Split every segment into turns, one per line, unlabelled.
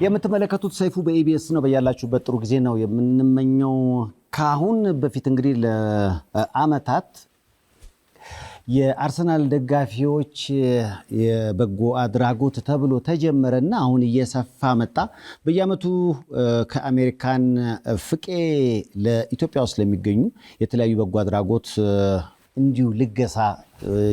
የምትመለከቱት ሰይፉ በኢቢኤስ ነው። በያላችሁበት ጥሩ ጊዜ ነው የምንመኘው። ካሁን በፊት እንግዲህ ለአመታት የአርሰናል ደጋፊዎች የበጎ አድራጎት ተብሎ ተጀመረና አሁን እየሰፋ መጣ። በየአመቱ ከአሜሪካን ፍቄ ለኢትዮጵያ ውስጥ ለሚገኙ የተለያዩ በጎ አድራጎት እንዲሁ ልገሳ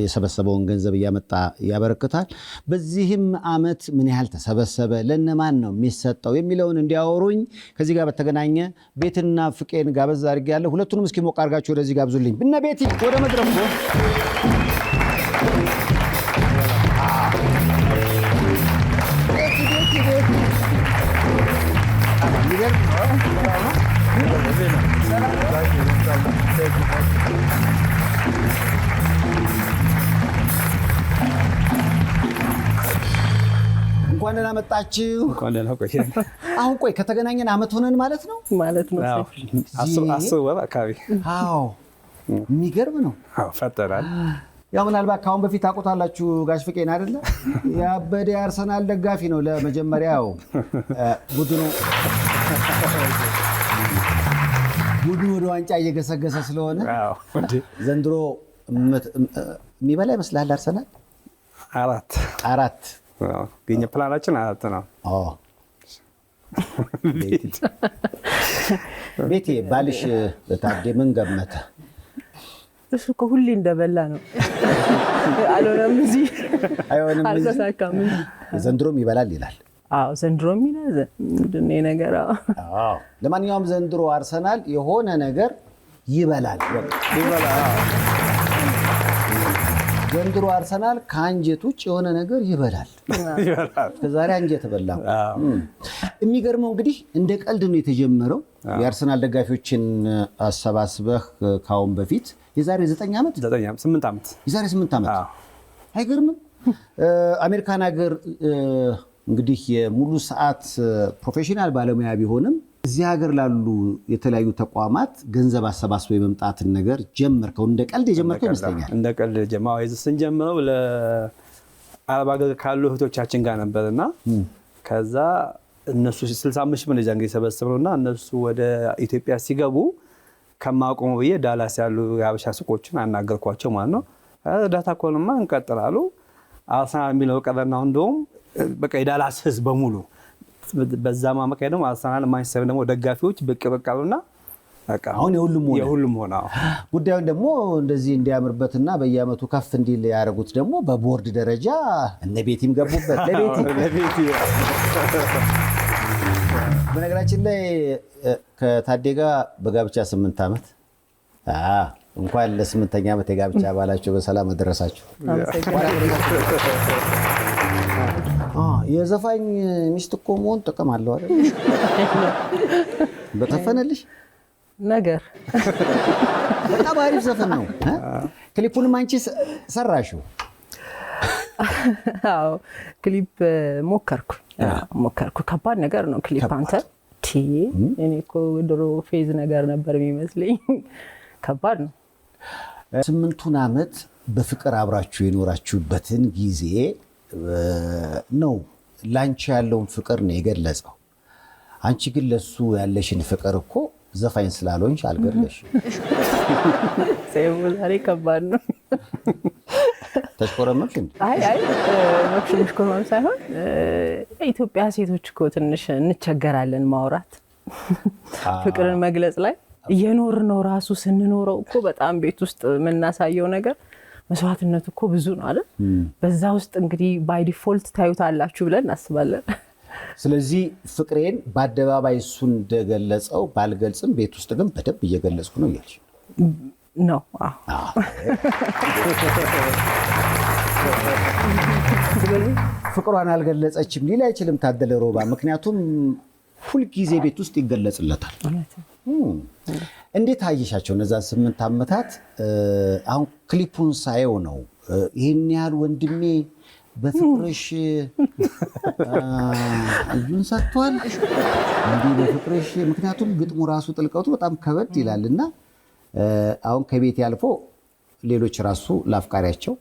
የሰበሰበውን ገንዘብ እያመጣ ያበረክታል። በዚህም አመት ምን ያህል ተሰበሰበ፣ ለነማን ነው የሚሰጠው የሚለውን እንዲያወሩኝ ከዚህ ጋር በተገናኘ ቤትና ፍቄን ጋበዝ አድርጌያለሁ። ሁለቱንም እስኪ ሞቅ አድርጋችሁ ወደዚህ ጋብዙልኝ። እነ ቤቲ ወደ መድረኩ። እንኳን ደህና መጣችሁ።
እንኳን ደህና ቆየን።
አሁን ቆይ ከተገናኘን አመት ሆነን ማለት ነው?
አዎ 10 ወር አካባቢ።
አዎ የሚገርም ነው።
አዎ ፈጠራል።
ያው ምናልባት ካሁን በፊት ታውቁታላችሁ ጋሽ ፍቄን አይደለ? ያበደ የአርሰናል ደጋፊ ነው። ለመጀመሪያው ቡድኑ ወደ ዋንጫ እየገሰገሰ ስለሆነ ዘንድሮ የሚበላ ይመስላል አርሰናል? አራት
ግን ፕላናችን 4 ነው።
ቤቴ ባልሽ ታዴ ምን ገመተ?
እሱ እኮ ሁሌ እንደበላ ነው። አልሆነም እዚህ
አይሆንም
አልተሳካም።
ዘንድሮም ይበላል ይላል።
አዎ ዘንድሮም ይላል። ምንድን ነው ነገር?
አዎ ለማንኛውም ዘንድሮ አርሰናል የሆነ ነገር ይበላል። ዘንድሮ አርሰናል ከአንጀት ውጭ የሆነ ነገር ይበላል። ከዛሬ አንጀት በላ። የሚገርመው እንግዲህ እንደ ቀልድ ነው የተጀመረው። የአርሰናል ደጋፊዎችን አሰባስበህ ካሁን በፊት የዛሬ 9 ዓመት
8 ዓመት
የዛሬ 8 ዓመት አይገርምም? አሜሪካን ሀገር እንግዲህ የሙሉ ሰዓት ፕሮፌሽናል ባለሙያ ቢሆንም እዚህ ሀገር ላሉ የተለያዩ ተቋማት ገንዘብ አሰባስቦ የመምጣትን ነገር ጀመርከው። እንደ ቀልድ የጀመርከው ይመስለኛል።
እንደ ቀልድ ስንጀምረው ለአረብ ሀገር ካሉ እህቶቻችን ጋር ነበርና ከዛ እነሱ 65 ሺህ ነው ጊዜ ሰበሰብነውና እነሱ ወደ ኢትዮጵያ ሲገቡ ከማቆሙ ብዬ ዳላስ ያሉ የሀበሻ ሱቆችን አናገርኳቸው ማለት ነው። እርዳታ ኮንማ እንቀጥላሉ። አርሰናል የሚለው ቀረና እንደውም በቃ የዳላስ ህዝብ በሙሉ በዛ ማመካይ ደግሞ አርሰናል ማንቸስተር ደግሞ ደጋፊዎች ብቅ በቃሉና በቃ
አሁን የሁሉም ሆነ። ጉዳዩን ደግሞ እንደዚህ እንዲያምርበትና በየአመቱ ከፍ እንዲል ያደረጉት ደግሞ በቦርድ ደረጃ እነ ቤቲም ገቡበት። ለቤቲ በነገራችን ላይ ከታዴ ጋር በጋብቻ 8 ዓመት እንኳን ለ8ኛ ዓመት የጋብቻ ባላችሁ በሰላም አደረሳችሁ። የዘፋኝ ሚስት እኮ መሆን ጥቅም አለው አይደል? በተፈነልሽ
ነገር
በጣም አሪፍ ዘፈን ነው። ክሊፑንም አንቺ ሰራሽው?
አዎ ክሊፕ ሞከርኩ። ከባድ ነገር ነው ክሊፕ። አንተ እኔ እኮ ድሮ ፌዝ ነገር ነበር የሚመስለኝ። ከባድ ነው።
8ቱን ዓመት በፍቅር አብራችሁ የኖራችሁበትን ጊዜ ነው ላንቺ ያለውን ፍቅር ነው የገለጸው። አንቺ ግን ለሱ ያለሽን ፍቅር እኮ ዘፋኝ ስላልሆንሽ አልገለሽ።
ዛሬ ከባድ ነው።
ተሽኮረመምሽ እንዴ?
አይ መክሽምሽኮረመም ሳይሆን ኢትዮጵያ ሴቶች እኮ ትንሽ እንቸገራለን ማውራት ፍቅርን መግለጽ ላይ። እየኖር ነው ራሱ ስንኖረው እኮ በጣም ቤት ውስጥ የምናሳየው ነገር መስዋዕትነቱ እኮ ብዙ ነው አይደል? በዛ ውስጥ እንግዲህ ባይ ዲፎልት ታዩታላችሁ ብለን እናስባለን።
ስለዚህ ፍቅሬን በአደባባይ እሱ እንደገለጸው ባልገልጽም ቤት ውስጥ ግን በደንብ እየገለጽኩ ነው እያልሽ
ነው?
ፍቅሯን አልገለጸችም ሊል አይችልም ታደለ ሮባ። ምክንያቱም ሁልጊዜ ቤት ውስጥ ይገለጽለታል። እንዴት አየሻቸው እነዛን 8 ዓመታት? አሁን ክሊፑን ሳየው ነው ይህን ያህል ወንድሜ በፍቅርሽ እጁን ሰጥቷል እንዲህ በፍቅርሽ። ምክንያቱም ግጥሙ ራሱ ጥልቀቱ በጣም ከበድ ይላልና አሁን ከቤት ያልፎ ሌሎች ራሱ ለአፍቃሪያቸው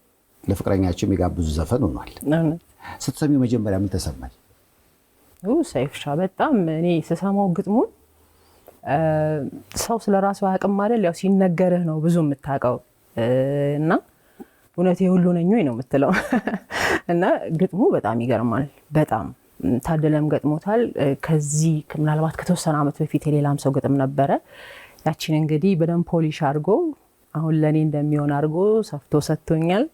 ለፍቅረኛቸው የሚጋብዙ ዘፈን ሆኗል። ስትሰሚው መጀመሪያ ምን ተሰማኝ?
ሰይፍሻ በጣም እኔ ስሰማው ግጥሙን ሰው ስለራሱ አያውቅም አይደል? ያው ሲነገርህ ነው ብዙ የምታውቀው እና እውነት የሁሉ ነኝ ወይ ነው የምትለው እና ግጥሙ በጣም ይገርማል። በጣም ታደለም ገጥሞታል። ከዚህ ምናልባት ከተወሰነ ዓመት በፊት የሌላም ሰው ግጥም ነበረ። ያቺን እንግዲህ በደንብ ፖሊሽ አድርጎ አሁን ለእኔ እንደሚሆን አድርጎ ሰፍቶ ሰጥቶኛል።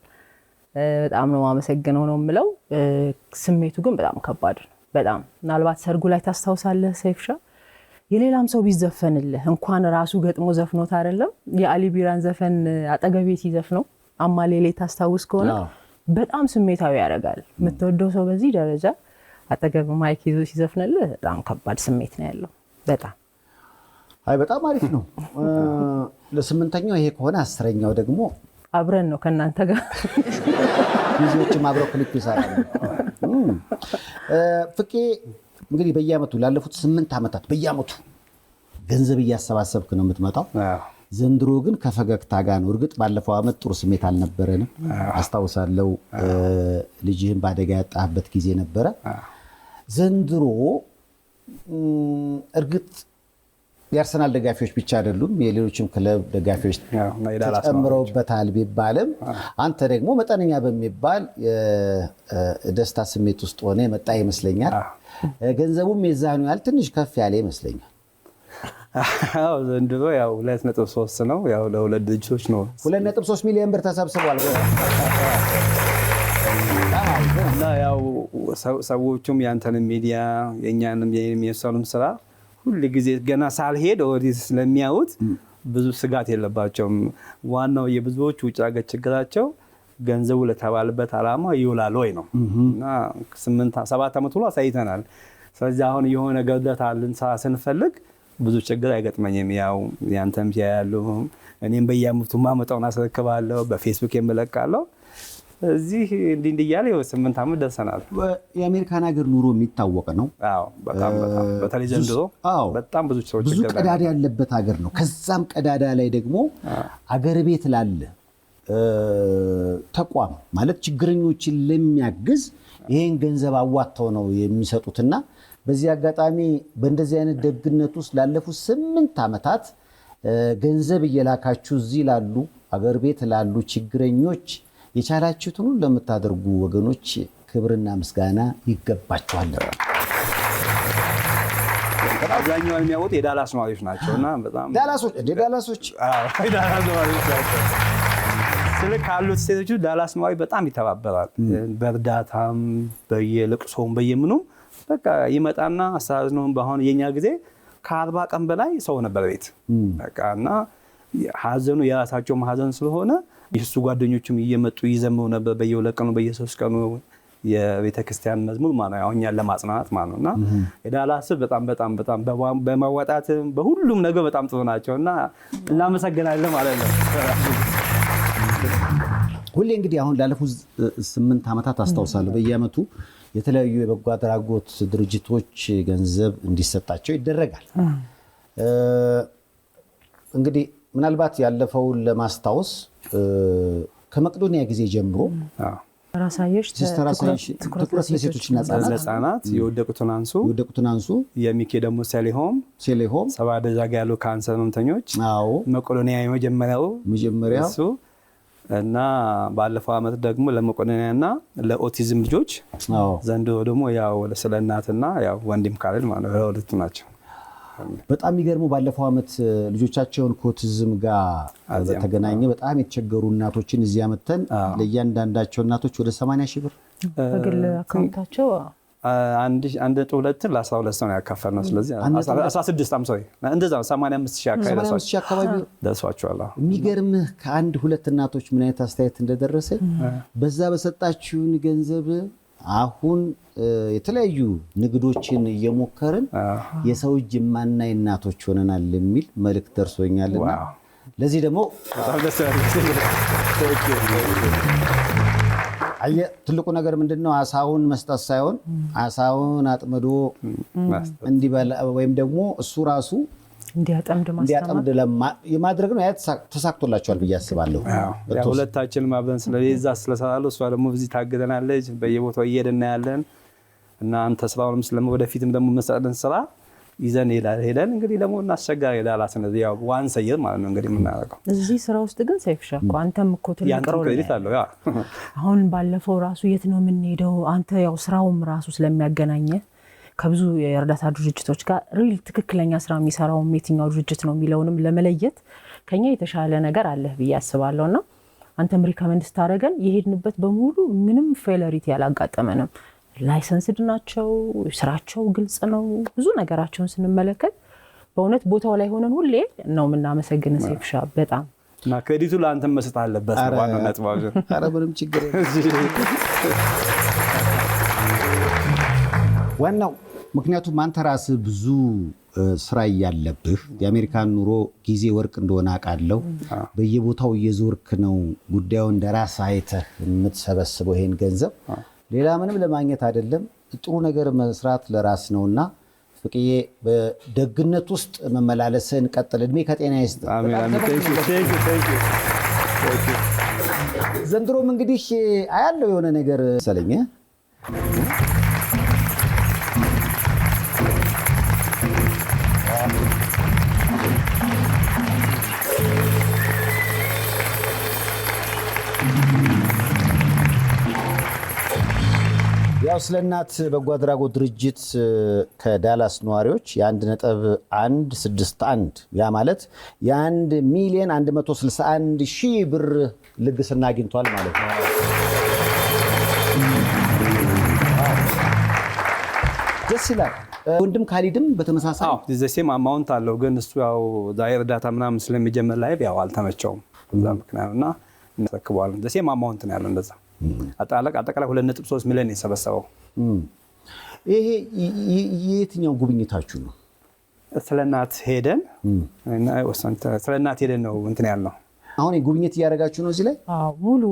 በጣም ነው የማመሰግነው ነው የምለው። ስሜቱ ግን በጣም ከባድ ነው። በጣም ምናልባት ሰርጉ ላይ ታስታውሳለህ ሰይፍሻ የሌላም ሰው ቢዘፈንልህ እንኳን ራሱ ገጥሞ ዘፍኖት አይደለም የአሊ ቢራን ዘፈን አጠገቤ ሲዘፍነው አማሌሌ ታስታውስ ከሆነ በጣም ስሜታዊ ያደርጋል። የምትወደው ሰው በዚህ ደረጃ አጠገብ ማይክ ይዞ ሲዘፍንልህ በጣም ከባድ ስሜት ነው ያለው። በጣም
አይ በጣም አሪፍ ነው። ለስምንተኛው ይሄ ከሆነ አስረኛው ደግሞ
አብረን ነው ከእናንተ ጋር
ቪዲዮዎችም አብረው ክሊፕ ይሰራሉ። ፍቄ እንግዲህ በየዓመቱ ላለፉት 8 ዓመታት በየዓመቱ ገንዘብ እያሰባሰብክ ነው የምትመጣው። ዘንድሮ ግን ከፈገግታ ጋር ነው። እርግጥ ባለፈው ዓመት ጥሩ ስሜት አልነበረንም አስታውሳለሁ። ልጅህን በአደጋ ያጣህበት ጊዜ ነበረ። ዘንድሮ እርግጥ የአርሰናል ደጋፊዎች ብቻ አይደሉም የሌሎችም ክለብ ደጋፊዎች ተጨምረውበታል ቢባልም አንተ ደግሞ መጠነኛ በሚባል የደስታ ስሜት ውስጥ ሆነ የመጣ ይመስለኛል። ገንዘቡም የዛኑ ያህል ትንሽ ከፍ ያለ ይመስለኛል።
አዎ ዘንድሮ ያው 2.3 ነው። ያው ለሁለት ድርጅቶች ነው
2.3 ሚሊዮን ብር ተሰብስቧል።
እና ያው ሰዎቹም ያንተን ሚዲያ የኛንም የሚያሰሉም ስራ ሁሉ ጊዜ ገና ሳልሄድ ወዲህ ስለሚያዩት ብዙ ስጋት የለባቸውም። ዋናው የብዙዎች ውጭ ሀገር ችግራቸው ገንዘቡ ለተባለበት ዓላማ ይውላል ወይ ነው። እና 7 ዓመት ሁሉ አሳይተናል። ስለዚህ አሁን የሆነ ገደታ ልንሰራ ስንፈልግ ብዙ ችግር አይገጥመኝም። ያው ያንተም ያያሉ እኔም በየዓመቱ ማመጣውን አስረክባለሁ በፌስቡክ የምለቃለሁ። እዚህ እንዲህ እያለ 8 ዓመት ደርሰናል።
የአሜሪካን ሀገር ኑሮ የሚታወቅ ነው።
አዎ በጣም በተለይ ዘንድሮ በጣም ብዙ ሰዎች
ብዙ ቀዳዳ ያለበት ሀገር ነው። ከዛም ቀዳዳ ላይ ደግሞ አገር ቤት ላለ ተቋም ማለት ችግረኞችን ለሚያግዝ ይሄን ገንዘብ አዋጥተው ነው የሚሰጡትና በዚህ አጋጣሚ በእንደዚህ አይነት ደግነት ውስጥ ላለፉት 8 ዓመታት ገንዘብ እየላካችሁ እዚህ ላሉ አገር ቤት ላሉ ችግረኞች የቻላችሁትን ሁሉ ለምታደርጉ ወገኖች ክብርና ምስጋና ይገባችኋል።
አብዛኛው የሚያወጡ የዳላስ ነዋሪዎች ናቸውና በጣም
ዳላሶች
ስለ ካሉት ስቴቶች ዳላስ ነዋሪ በጣም ይተባበራል። በእርዳታም በየልቅሶም በየምኑም በቃ ይመጣና አሳዝነው። በአሁን የኛ ጊዜ ከ40 ቀን በላይ ሰው ነበር ቤት በቃና ሀዘኑ የራሳቸው ሀዘን ስለሆነ የሱ ጓደኞችም እየመጡ ይዘምሩ ነበር በየ2 ቀኑ በየ3 ቀኑ የቤተክርስቲያን መዝሙር ማለት ነው እኛን ለማጽናናት ማለት ነውና የዳላስ በጣም በማዋጣትም በሁሉም ነገር በጣም ጥሩ ናቸውና እናመሰግናለን ማለት ነው።
ሁሌ እንግዲህ አሁን ላለፉት 8 ዓመታት አስታውሳለሁ በየዓመቱ የተለያዩ የበጎ አድራጎት ድርጅቶች ገንዘብ እንዲሰጣቸው ይደረጋል። እንግዲህ ምናልባት ያለፈውን ለማስታወስ ከመቅዶኒያ ጊዜ ጀምሮ
ራሳዮች
ትኩረት ለሴቶችና ህጻናት
የወደቁትን አንሱ የሚኬ ደግሞ ሴሌሆም 7 ደረጃ ያሉ ካንሰር ህመምተኞች መቅዶኒያ የመጀመሪያው እሱ እና ባለፈው ዓመት ደግሞ ለመቆነኛና ለኦቲዝም ልጆች ዘንድሮ ደግሞ ያው ስለ እናትና ያው ወንድም ካለል ማለት ነው ሁለቱ ናቸው።
በጣም የሚገርመው ባለፈው ዓመት ልጆቻቸውን ከኦቲዝም ጋር በተገናኘ በጣም የተቸገሩ እናቶችን እዚያ መተን ለእያንዳንዳቸው እናቶች ወደ 80 ሺህ ብር
በግል አካውንታቸው
1.2 ለ12 ነው ያካፈልነው። ስለዚህ 16 እንደዛ 85 ሺህ አካባቢ ደርሷቸዋል።
የሚገርምህ ከ1-2 እናቶች ምን አይነት አስተያየት እንደደረሰ በዛ በሰጣችሁን ገንዘብ አሁን የተለያዩ ንግዶችን እየሞከርን የሰው እጅ የማናይ እናቶች ሆነናል የሚል መልእክት ደርሶኛልና ለዚህ ደግሞ ትልቁ ነገር ምንድነው አሳውን መስጠት ሳይሆን አሳውን አጥምዶ እንዲበላ ወይም ደግሞ እሱ ራሱ እንዲያጠምድ የማድረግ ነው። ተሳክቶላቸዋል ብዬ አስባለሁ።
ሁለታችንም አብረን ስለዛ ስለሰራሉ እሷ ደግሞ እዚህ ታግዘናለች። በየቦታው እየሄድን ያለን እና አንተ ስራውንም ወደፊትም ደግሞ መስራትን ስራ ይዘን ሄደን እንግዲህ ደግሞ እናስቸጋሪ ዳላስ ነው ያው ዋን ሰየር ማለት ነው እንግዲህ የምናደርገው
እዚህ ስራ ውስጥ ግን ሰይፍሻ እኮ አንተም እኮ ትልቅ ሮል አለው። አሁን ባለፈው ራሱ የት ነው የምንሄደው አንተ ያው ስራውም ራሱ ስለሚያገናኘ ከብዙ የእርዳታ ድርጅቶች ጋር ሪል ትክክለኛ ስራ የሚሰራው የትኛው ድርጅት ነው የሚለውንም ለመለየት ከኛ የተሻለ ነገር አለ ብዬ አስባለሁና አንተም ሪከመንድ ስታደርገን የሄድንበት በሙሉ ምንም ፌለሪቲ ያላጋጠመንም ላይሰንስድ ናቸው ስራቸው ግልጽ ነው ብዙ ነገራቸውን ስንመለከት በእውነት ቦታው ላይ ሆነን ሁሌ ነው የምናመሰግነው ሰይፍሻ በጣም
እና ክሬዲቱ ለአንተም መስጠት አለበት ዋናው ነጥባው
ኧረ ምንም ችግር ዋናው ምክንያቱም አንተ ራስህ ብዙ ስራ ያለብህ የአሜሪካን ኑሮ ጊዜ ወርቅ እንደሆነ አውቃለሁ በየቦታው እየዞርክ ነው ጉዳዩን እንደራስ አይተህ የምትሰበስበው ይሄን ገንዘብ ሌላ ምንም ለማግኘት አይደለም ጥሩ ነገር መስራት ለራስ ነውና ፍቅዬ በደግነት ውስጥ መመላለስን ቀጥል እድሜ ከጤና ይስጥ
አሜን አሜን ቴንክ ዩ
ዘንድሮም እንግዲህ አያለው የሆነ ነገር ሰለኝ ያው ስለናት በጎ አድራጎት ድርጅት ከዳላስ ነዋሪዎች የ1.161 ያ ማለት የ1,161,000 ብር ልግስና አግኝቷል ማለት ነው። ደስ ይላል። ወንድም ካሊድም በተመሳሳይ
ሴም አማውንት አለው ግን እሱ ያው ዳይር ዳታ ምናምን ስለሚጀምር ላይ ያው አልተመቸውም እዛ ምክንያቱና እንተከባለ ሴም አማውንት ነው ያለው እንደዛ አጠቃላይ 2.3 ሚሊዮን የሰበሰበው
ይሄ የትኛው ጉብኝታችሁ ነው?
ስለናት ሄደን እና ስለናት ሄደን ነው እንትን ያልነው።
አሁን ጉብኝት እያደረጋችሁ ነው እዚህ ላይ?
አዎ ሙሉ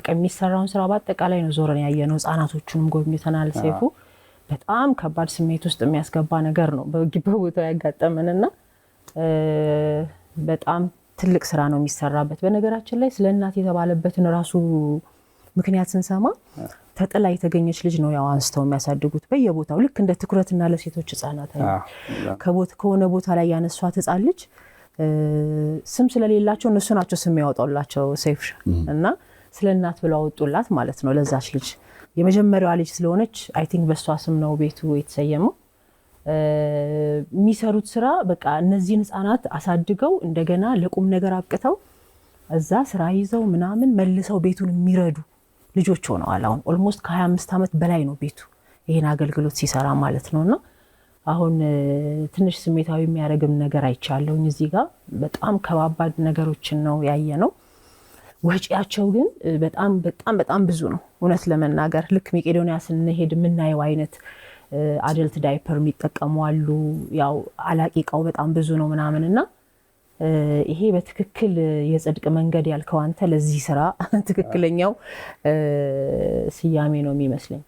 የሚሰራውን ስራ በአጠቃላይ ነው ዞረን ያየነው። ህጻናቶቹንም ጎብኝተናል። ሰይፉ በጣም ከባድ ስሜት ውስጥ የሚያስገባ ነገር ነው በቦታው ያጋጠመንና በጣም ትልቅ ስራ ነው የሚሰራበት። በነገራችን ላይ ስለናት የተባለበትን ራሱ ምክንያት ስንሰማ ተጥላ የተገኘች ልጅ ነው ያው አንስተው የሚያሳድጉት በየቦታው ልክ እንደ ትኩረትና ለሴቶች ህጻናት ከሆነ ቦታ ላይ ያነሷት ህጻን ልጅ ስም ስለሌላቸው እነሱ ናቸው ስም ያወጣላቸው ሰይፍሻ እና ስለናት ብለው አወጡላት ማለት ነው ለዛች ልጅ የመጀመሪያዋ ልጅ ስለሆነች አይ ቲንክ በሷ ስም ነው ቤቱ የተሰየመው። የሚሰሩት ስራ በቃ እነዚህን ህጻናት አሳድገው እንደገና ለቁም ነገር አብቅተው እዛ ስራ ይዘው ምናምን መልሰው ቤቱን የሚረዱ ልጆች ሆነዋል። አሁን ኦልሞስት ከ25 ዓመት በላይ ነው ቤቱ ይሄን አገልግሎት ሲሰራ ማለት ነውና አሁን ትንሽ ስሜታዊ የሚያረግም ነገር አይቻለውኝ እዚህ ጋር በጣም ከባባድ ነገሮችን ነው ያየነው። ወጪያቸው ግን በጣም ብዙ ነው እውነት ለመናገር ልክ መቄዶንያ ስንሄድ የምናየው አይነት አደልት ዳይፐር የሚጠቀሙ አሉ ያው አላቂቃው በጣም ብዙ ነው ምናምንና ይሄ በትክክል የጽድቅ መንገድ ያልከው አንተ ለዚህ ስራ ትክክለኛው ስያሜ ነው የሚመስለኝ።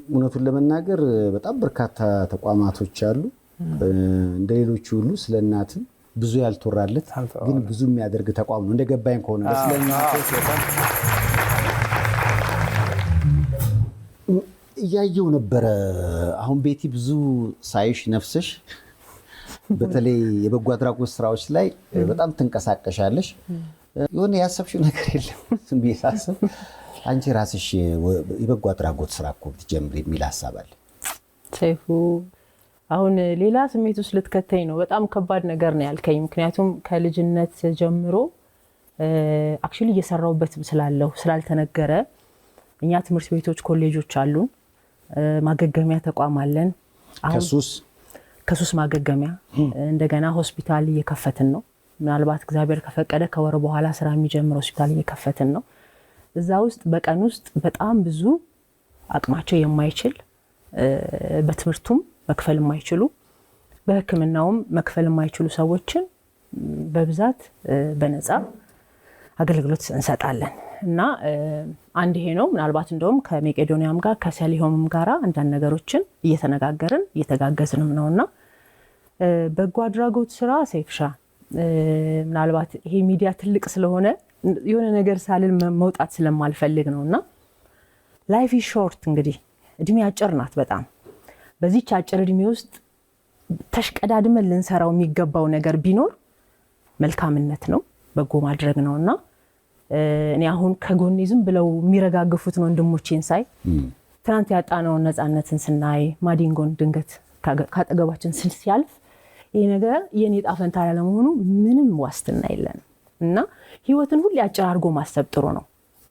እውነቱን ለመናገር በጣም በርካታ ተቋማቶች አሉ እንደሌሎቹ ሁሉ ስለናትም ብዙ ያልተወራለት ግን ብዙ የሚያደርግ ተቋም ነው እንደገባኝ ከሆነ ስለናት እያየው ነበረ። አሁን ቤቲ ብዙ ሳይሽ ነፍስሽ በተለይ የበጎ አድራጎት ስራዎች ላይ በጣም ትንቀሳቀሻለሽ። የሆነ ያሰብሽው ነገር የለም? ዝም ብዬ ሳስብ አንቺ ራስሽ የበጎ አድራጎት ስራ እኮ ብትጀምሪ የሚል ሀሳብ አለ።
ሰይፉ አሁን ሌላ ስሜት ውስጥ ልትከተኝ ነው። በጣም ከባድ ነገር ነው ያልከኝ። ምክንያቱም ከልጅነት ጀምሮ አክቹሊ እየሰራሁበትም ስላልተነገረ እኛ ትምህርት ቤቶች ኮሌጆች አሉን፣ ማገገሚያ ተቋም አለን። ከሱስ ማገገሚያ እንደገና ሆስፒታል እየከፈትን ነው። ምናልባት እግዚአብሔር ከፈቀደ ከወር በኋላ ስራ የሚጀምር ሆስፒታል እየከፈትን ነው። እዛ ውስጥ በቀን ውስጥ በጣም ብዙ አቅማቸው የማይችል በትምህርቱም መክፈል የማይችሉ በሕክምናውም መክፈል የማይችሉ ሰዎችን በብዛት በነፃ አገልግሎት እንሰጣለን እና አንድ ይሄ ነው። ምናልባት እንደውም ከመቄዶንያም ጋር ከሰሊሆምም ጋር አንዳንድ ነገሮችን እየተነጋገርን እየተጋገዝንም ነውና በጎ አድራጎት ስራ ሰይፍሻ ምናልባት ይሄ ሚዲያ ትልቅ ስለሆነ የሆነ ነገር ሳልል መውጣት ስለማልፈልግ ነውና ላይፍ ኢዝ ሾርት እንግዲህ እድሜ አጭር ናት በጣም። በዚህች አጭር እድሜ ውስጥ ተሽቀዳድመን ልንሰራው የሚገባው ነገር ቢኖር መልካምነት ነው፣ በጎ ማድረግ ነውና እኔ አሁን ከጎኔ ዝም ብለው የሚረጋግፉትን ወንድሞቼን ሳይ ትናንት ያጣነውን ነፃነትን ስናይ ማዲንጎን ድንገት ካጠገባችን ሲያልፍ ይሄ ነገር የኔ ዕጣ ፈንታ ያለመሆኑ ምንም ዋስትና የለንም እና ህይወትን ሁሉ አጭር አድርጎ ማሰብ ጥሩ ነው።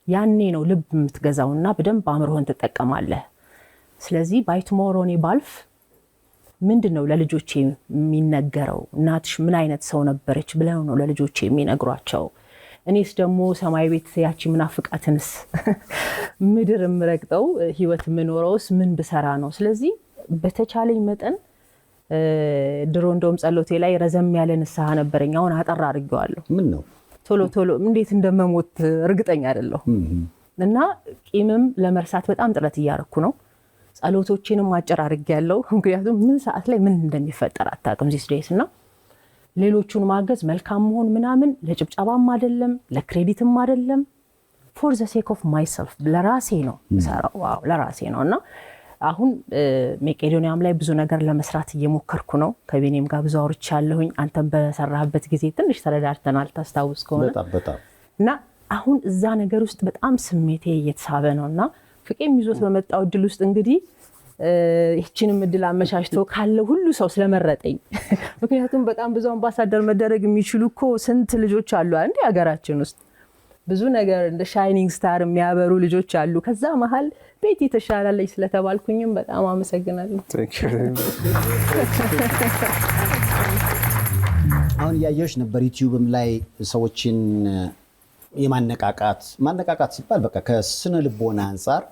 ያኔ ነው ልብ የምትገዛውና በደንብ አእምሮህን ትጠቀማለህ። ስለዚህ ባይ ቱሞሮ እኔ ባልፍ ምንድነው ለልጆቼ የሚነገረው? እናትሽ ምን አይነት ሰው ነበረች ብለው ነው ለልጆቼ የሚነግሯቸው? እኔስ ደግሞ ሰማይ ቤት ያቺ ምናፍቃትንስ ምድር የምረግጠው ህይወት የምኖረውስ ምን ብሰራ ነው? ስለዚህ በተቻለኝ መጠን ድሮ እንደውም ጸሎቴ ላይ ረዘም ያለ ንስሐ ነበረኝ። አሁን አጠር አድርጌዋለሁ።
ምን ነው
ቶሎ እንዴት እንደመሞት እርግጠኛ አይደለሁም እና ቂምም ለመርሳት በጣም ጥረት እያደረኩ ነው። ጸሎቶችንም አጭር አድርጌያለሁ። ምክንያቱም ምን ሰዓት ላይ ምን እንደሚፈጠር አታውቅም ዚስ ዴይስ እና ሌሎቹን ማገዝ መልካም መሆን ምናምን ለጭብጨባም አይደለም ለክሬዲትም አይደለም። ፎር ዘ ሴክ ኦፍ ማይሰልፍ ለራሴ ነው ሰራው። ዋው ለራሴ ነው እና አሁን መቄዶንያም ላይ ብዙ ነገር ለመስራት እየሞከርኩ ነው። ከቤኔም ጋር ብዙ አውርቻለሁኝ። አንተም በሰራህበት ጊዜ ትንሽ ተረዳድተናል ታስታውስ ከሆነ
በጣም
እና አሁን እዛ ነገር ውስጥ በጣም ስሜቴ እየተሳበ ነውና ፍቄም ይዞት በመጣው እድል ውስጥ እንግዲህ ይህችንም እድል አመቻችቶ ካለ ሁሉ ሰው ስለመረጠኝ ምክንያቱም በጣም ብዙ አምባሳደር መደረግ የሚችሉ እኮ ስንት ልጆች አሉ እንዴ ሀገራችን ውስጥ ብዙ ነገር እንደ ሻይኒንግ ስታር የሚያበሩ ልጆች አሉ። ከዛ መሃል ቤት የተሻላለች ስለተባልኩኝም በጣም አመሰግናለሁ።
አሁን ያየሽ ነበር ዩቲዩብም ላይ ሰዎችን ማነቃቃት ሲባል በቃ ከስነ ልቦና አንፃር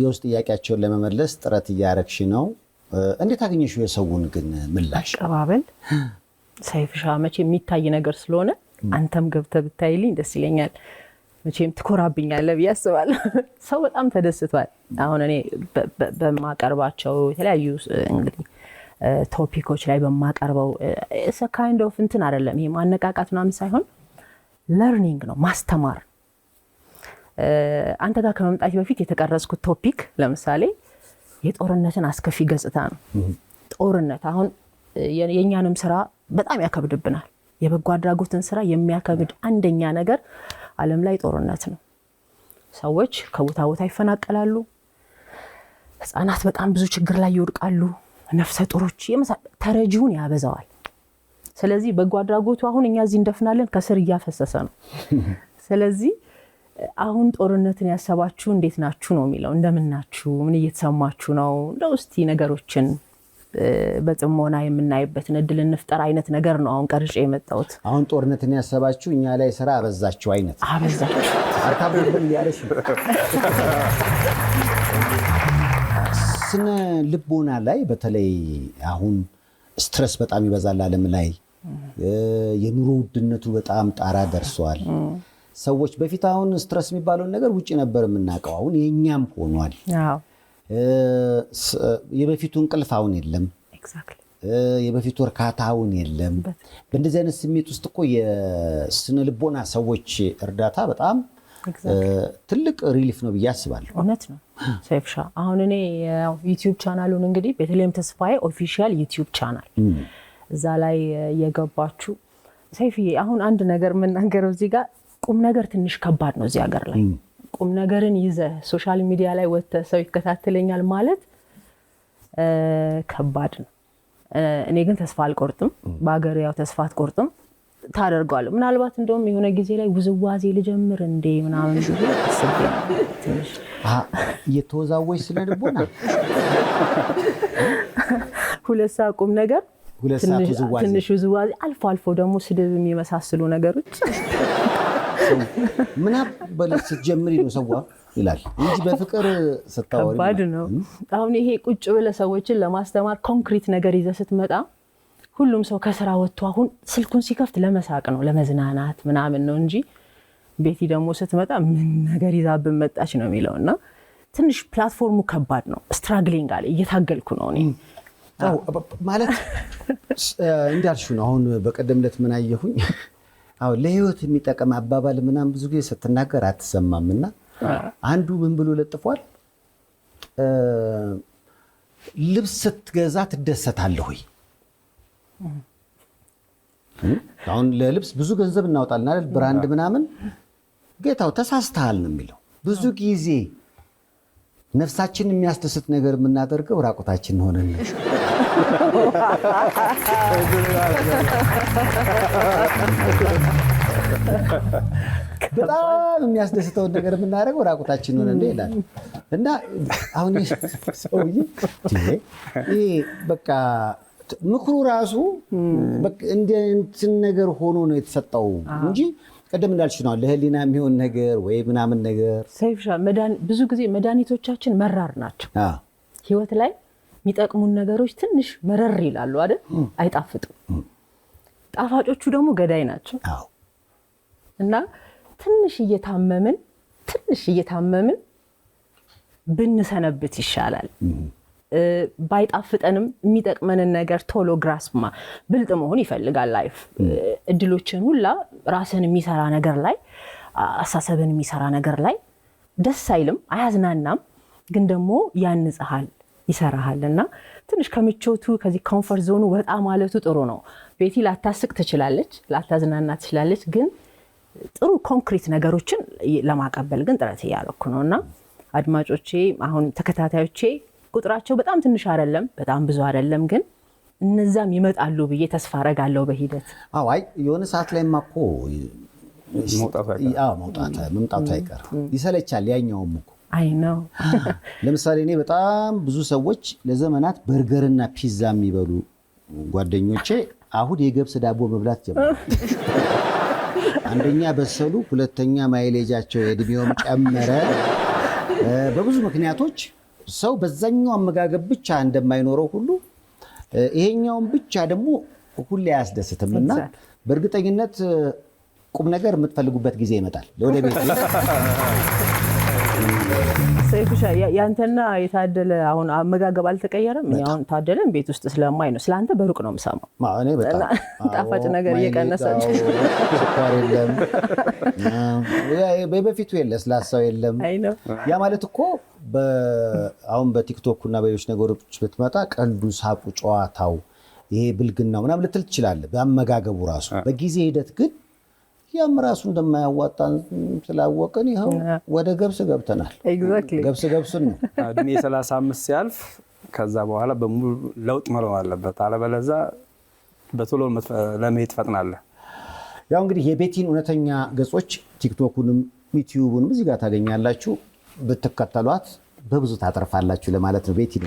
የውስጥ ጥያቄያቸውን ለመመለስ ጥረት እያረግሽ ነው። እንዴት አገኘሽው የሰውን ግን ምላሽ?
አቀባበል ሰይፍሻ መቼ የሚታይ ነገር ስለሆነ አንተም ገብተህ ብታይልኝ ደስ ይለኛል። መቼም ትኮራብኛለህ ብዬ አስባለሁ። ሰው በጣም ተደስቷል። አሁን እኔ በማቀርባቸው የተለያዩ እንግዲህ ቶፒኮች ላይ በማቀርበው ኢትስ አ ካይንድ ኦፍ እንትን አይደለም ይሄ ማነቃቃት ምናምን ሳይሆን ለርኒንግ ነው፣ ማስተማር። አንተ ጋር ከመምጣት በፊት የተቀረጽኩት ቶፒክ ለምሳሌ የጦርነትን አስከፊ ገጽታ ነው። ጦርነት አሁን የኛንም ስራ በጣም ያከብድብናል። የበጎ አድራጎትን ስራ የሚያከብድ አንደኛ ነገር ዓለም ላይ ጦርነት ነው። ሰዎች ከቦታ ቦታ ይፈናቀላሉ። ህፃናት በጣም ብዙ ችግር ላይ ይወድቃሉ። ነፍሰ ጡሮች ተረጂውን ያበዛዋል። ስለዚህ በጎ አድራጎቱ አሁን እኛ እዚህ እንደፍናለን ከስር እያፈሰሰ ነው። ስለዚህ አሁን ጦርነትን ያሰባችሁ እንዴት ናችሁ ነው የሚለው። እንደምናችሁ ምን እየተሰማችሁ ነው? እንደው እስቲ ነገሮችን በጥሞና የምናይበትን እድል እንፍጠር አይነት ነገር ነው አሁን ቀርጬ የመጣሁት።
አሁን ጦርነትን ያሰባችሁ እኛ ላይ ስራ አበዛችሁ አይነት
አበዛችሁ
አርካብን ያለሽ ስነ ልቦና ላይ በተለይ አሁን ስትረስ በጣም ይበዛል ዓለም ላይ። የኑሮ ውድነቱ በጣም ጣራ ደርሷል። ሰዎች በፊት አሁን ስትረስ የሚባለውን ነገር ውጪ ነበር የምናውቀው፣ አሁን የኛም ሆኗል። የበፊቱ እንቅልፍ አሁን የለም። የበፊቱ እርካታ አሁን የለም። በእንደዚህ አይነት ስሜት ውስጥ እኮ የስነ ልቦና ሰዎች እርዳታ በጣም ትልቅ ሪሊፍ ነው ብዬ አስባለሁ።
እውነት ነው ሰይፍሻ። አሁን እኔ ዩቲዩብ ቻናሉን እንግዲህ ቤተልሔም ተስፋዬ ኦፊሻል ዩቲዩብ ቻናል እዛ ላይ የገባችሁ ሰይፍዬ፣ አሁን አንድ ነገር የምናገረው እዚህ ጋር ቁም ነገር ትንሽ ከባድ ነው እዚህ ሀገር ላይ። ቁም ነገርን ይዘህ ሶሻል ሚዲያ ላይ ወጥተህ ሰው ይከታተለኛል ማለት ከባድ ነው። እኔ ግን ተስፋ አልቆርጥም። በሀገር ያው ተስፋ አትቆርጥም፣ ታደርገዋለህ። ምናልባት እንደውም የሆነ ጊዜ ላይ ውዝዋዜ ልጀምር እንዴ ምናምን ጊዜ አስቤ ትንሽ
እየተወዛወች ስለ ልቦና
2 ሰዓት ቁም ነገር፣
2 ሰዓት ውዝዋዜ፣
ትንሽ ውዝዋዜ፣ አልፎ አልፎ ደግሞ ስድብ የሚመሳስሉ ነገሮች
ምን በለስ ስትጀምሪ ነው ሰው ይላል እንጂ በፍቅር ስታወሪ
ከባድ ነው። አሁን ይሄ ቁጭ ብለህ ሰዎችን ለማስተማር ኮንክሪት ነገር ይዘህ ስትመጣ ሁሉም ሰው ከስራ ወጥቶ አሁን ስልኩን ሲከፍት ለመሳቅ ነው ለመዝናናት ምናምን ነው እንጂ ቤቲ ደግሞ ስትመጣ ምን ነገር ይዛብን መጣች ነው የሚለውና ትንሽ ፕላትፎርሙ ከባድ ነው። ስትራግሊንግ አለ፣ እየታገልኩ ነው እኔ
ማለት እንዳልሽው ነው። አሁን በቀደምለት ምን አየሁኝ፣ አዎ ለህይወት የሚጠቅም አባባል ምናምን ብዙ ጊዜ ስትናገር አትሰማምና አንዱ ምን ብሎ ለጥፏል? ልብስ ስትገዛ ትደሰታለህ ወይ? አሁን ለልብስ ብዙ ገንዘብ እናወጣለን አይደል? ብራንድ ምናምን። ጌታው ተሳስተሃል ነው የሚለው። ብዙ ጊዜ ነፍሳችን የሚያስደስት ነገር የምናደርገው ራቁታችን ሆነን ነው። በጣም የሚያስደስተውን ነገር የምናደርገው ራቁታችን ሆነን ነው ይላል። እና አሁን ሰውዬ ይሄ በቃ ምክሩ ራሱ እንደ እንትን ነገር ሆኖ ነው የተሰጠው እንጂ ቀደም እንዳልሽ ነው ለህሊና የሚሆን ነገር ወይ ምናምን ነገር።
ሰይፍሻ ብዙ ጊዜ መድኃኒቶቻችን መራር ናቸው። ህይወት ላይ የሚጠቅሙን ነገሮች ትንሽ መረር ይላሉ አይደል? አይጣፍጡም። ጣፋጮቹ ደግሞ ገዳይ ናቸው። እና ትንሽ እየታመምን ብንሰነብት ይሻላል። ባይጣፍጠንም የሚጠቅመንን ነገር ቶሎ ግራስማ ብልጥ መሆን ይፈልጋል ላይፍ። እድሎችን ሁላ ራስን የሚሰራ ነገር ላይ አሳሰብን የሚሰራ ነገር ላይ ደስ አይልም፣ አያዝናናም፣ ግን ደግሞ ያንጽሃል፣ ይሰራሃል። እና ትንሽ ከምቾቱ ከዚህ ኮምፎርት ዞኑ ወጣ ማለቱ ጥሩ ነው። ቤቲ ላታስቅ ትችላለች፣ ላታዝናና ትችላለች፣ ግን ጥሩ ኮንክሪት ነገሮችን ለማቀበል ግን ጥረት እያደረኩ ነው። እና አድማጮቼ አሁን ተከታታዮቼ ቁጥራቸው በጣም ትንሽ አይደለም፣ በጣም ብዙ አይደለም፣ ግን እነዛም ይመጣሉ ብዬ ተስፋ አረጋለሁ በሂደት።
አይ የሆነ ሰዓት ላይ ማኮ መምጣቱ አይቀር ይሰለቻል። ያኛውም እኮ
አይ ነው።
ለምሳሌ እኔ በጣም ብዙ ሰዎች ለዘመናት በርገርና ፒዛ የሚበሉ ጓደኞቼ አሁን የገብስ ዳቦ መብላት ጀመሩ። አንደኛ በሰሉ፣ ሁለተኛ ማይሌጃቸው የእድሜውም ጨመረ። በብዙ ምክንያቶች ሰው በዛኛው አመጋገብ ብቻ እንደማይኖረው ሁሉ ይሄኛውን ብቻ ደግሞ ሁሌ አያስደስትም። እና በእርግጠኝነት ቁም ነገር የምትፈልጉበት ጊዜ ይመጣል። ለወደ ቤት
ሰይፉሻ ያንተና የታደለ አሁን አመጋገብ አልተቀየረም። አሁን ታደለን ቤት ውስጥ ስለማይ ነው፣ ስለአንተ በሩቅ ነው የምሰማው።
እኔ በጣም
ጣፋጭ ነገር እየቀነሳችሁ፣
ስኳር የለም፣ በፊቱ የለ፣ ስላሳው የለም። ያ ማለት እኮ አሁን በቲክቶክ እና በሌሎች ነገሮች ብትመጣ ቀልዱ፣ ሳቁ፣ ጨዋታው፣ ይሄ ብልግናው ምናምን ልትል ትችላለህ በአመጋገቡ ራሱ። በጊዜ ሂደት ግን ያም ራሱ እንደማያዋጣን ስላወቅን ይኸው ወደ ገብስ ገብተናል። ገብሱን ነው
እድሜ 35 ሲያልፍ ከዛ በኋላ በሙሉ ለውጥ መኖር አለበት። አለበለዚያ በቶሎ ለመሄድ ትፈጥናለህ።
ያው እንግዲህ የቤቲን እውነተኛ ገጾች ቲክቶኩንም ዩቲዩቡንም እዚህ ጋር ታገኛላችሁ። ብትከተሏት በብዙ ታተርፋላችሁ ለማለት ነው። ቤቲን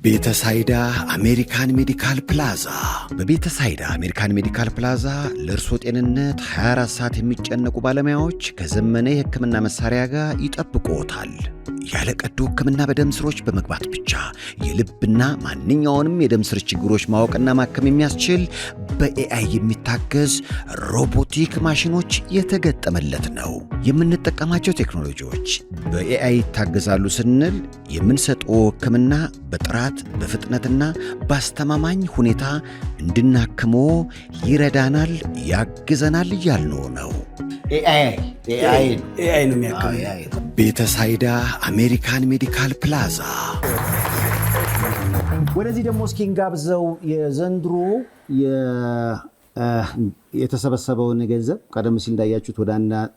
ቤተሳይዳ አሜሪካን ሜዲካል ፕላዛ። በቤተሳይዳ አሜሪካን ሜዲካል ፕላዛ ለእርሶ ጤንነት 24 ሰዓት የሚጨነቁ ባለሙያዎች ከዘመነ የሕክምና መሳሪያ ጋር ይጠብቅዎታል። ያለ ቀዶ ሕክምና በደም ስሮች በመግባት ብቻ የልብና ማንኛውንም የደም ስር ችግሮች ማወቅና ማከም የሚያስችል በኤአይ የሚታገዝ ሮቦቲክ ማሽኖች የተገጠመለት ነው። የምንጠቀማቸው ቴክኖሎጂዎች በኤአይ ይታገዛሉ ስንል የምንሰጠው ሕክምና በጥራት በፍጥነትና በአስተማማኝ ሁኔታ እንድናክሞ ይረዳናል፣ ያግዘናል እያልነው ነው።
ኤአይ
ነው የሚያክመው። ቤተሳይዳ አሜሪካን ሜዲካል ፕላዛ።
ወደዚህ ደግሞ እስኪ እንጋብዘው የዘንድሮ የተሰበሰበውን ገንዘብ ቀደም ሲል እንዳያችሁት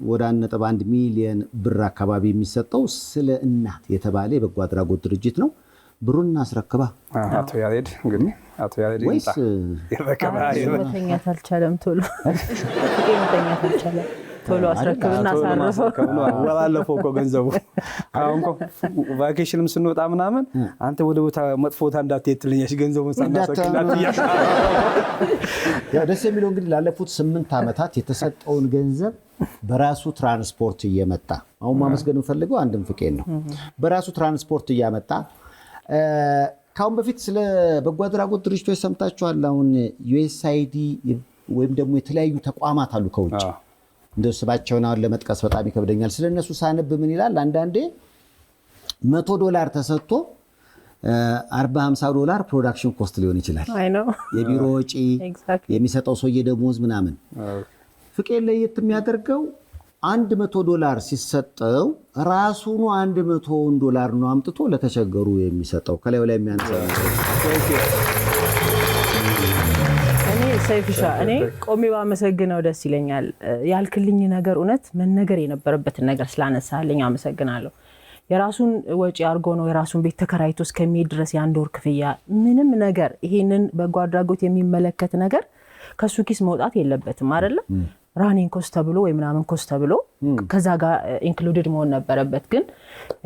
ወደ 1.1 ሚሊዮን ብር አካባቢ የሚሰጠው ስለ እናት የተባለ የበጎ አድራጎት ድርጅት ነው። ብሩን እናስረክባ።
አቶ ያሬድ እንግዲህ አቶ ያሬድ
መተኛት አልቻለም። ቶሎ አስረክብና ሳረፈው
ወላለፈው እኮ ገንዘቡ። አሁን እኮ ቫኬሽንም ስንወጣ ምናምን አንተ ወደ ቦታ መጥፎ ቦታ እንዳትሄድ ትልኛሽ ገንዘቡን ሳናስረክብላት እያለ
ያው ደስ የሚለው እንግዲህ ላለፉት 8 ዓመታት የተሰጠውን ገንዘብ በራሱ ትራንስፖርት እየመጣ አሁን ማመስገን እንፈልገው አንድም ፍቄን ነው። በራሱ ትራንስፖርት እያመጣ ካሁን በፊት ስለ በጎ አድራጎት ድርጅቶች ሰምታችኋል። አሁን ዩኤስአይዲ ወይም ደግሞ የተለያዩ ተቋማት አሉ ከውጭ እንደ ስባቸውን አሁን ለመጥቀስ በጣም ይከብደኛል። ስለነሱ ሳነብ ምን ይላል? አንዳንዴ $100 ተሰጥቶ $40-50 ፕሮዳክሽን ኮስት ሊሆን ይችላል። የቢሮ ወጪ የሚሰጠው ሰውዬ ደሞዝ ምናምን። ፍቄን ለየት የሚያደርገው $100 ሲሰጠው ራሱኑ $100 ነው አምጥቶ ለተቸገሩ የሚሰጠው ከላዩ ላይ የሚያነሳው።
እኔ ሰይፍሻ እኔ ቆሜ ባመሰግነው ደስ ይለኛል። ያልክልኝ ነገር እውነት መነገር የነበረበትን ነገር ስላነሳልኝ አመሰግናለሁ። የራሱን ወጪ አድርጎ ነው የራሱን ቤት ተከራይቶ እስከሚሄድ ድረስ የአንድ ወር ክፍያ ምንም ነገር ይሄንን በጎ አድራጎት የሚመለከት ነገር ከሱ ኪስ መውጣት የለበትም አይደለም። ራኒንግ ኮስት ተብሎ ወይ ምናምን ኮስት ተብሎ ከዛ ጋር ኢንክሉድድ መሆን ነበረበት። ግን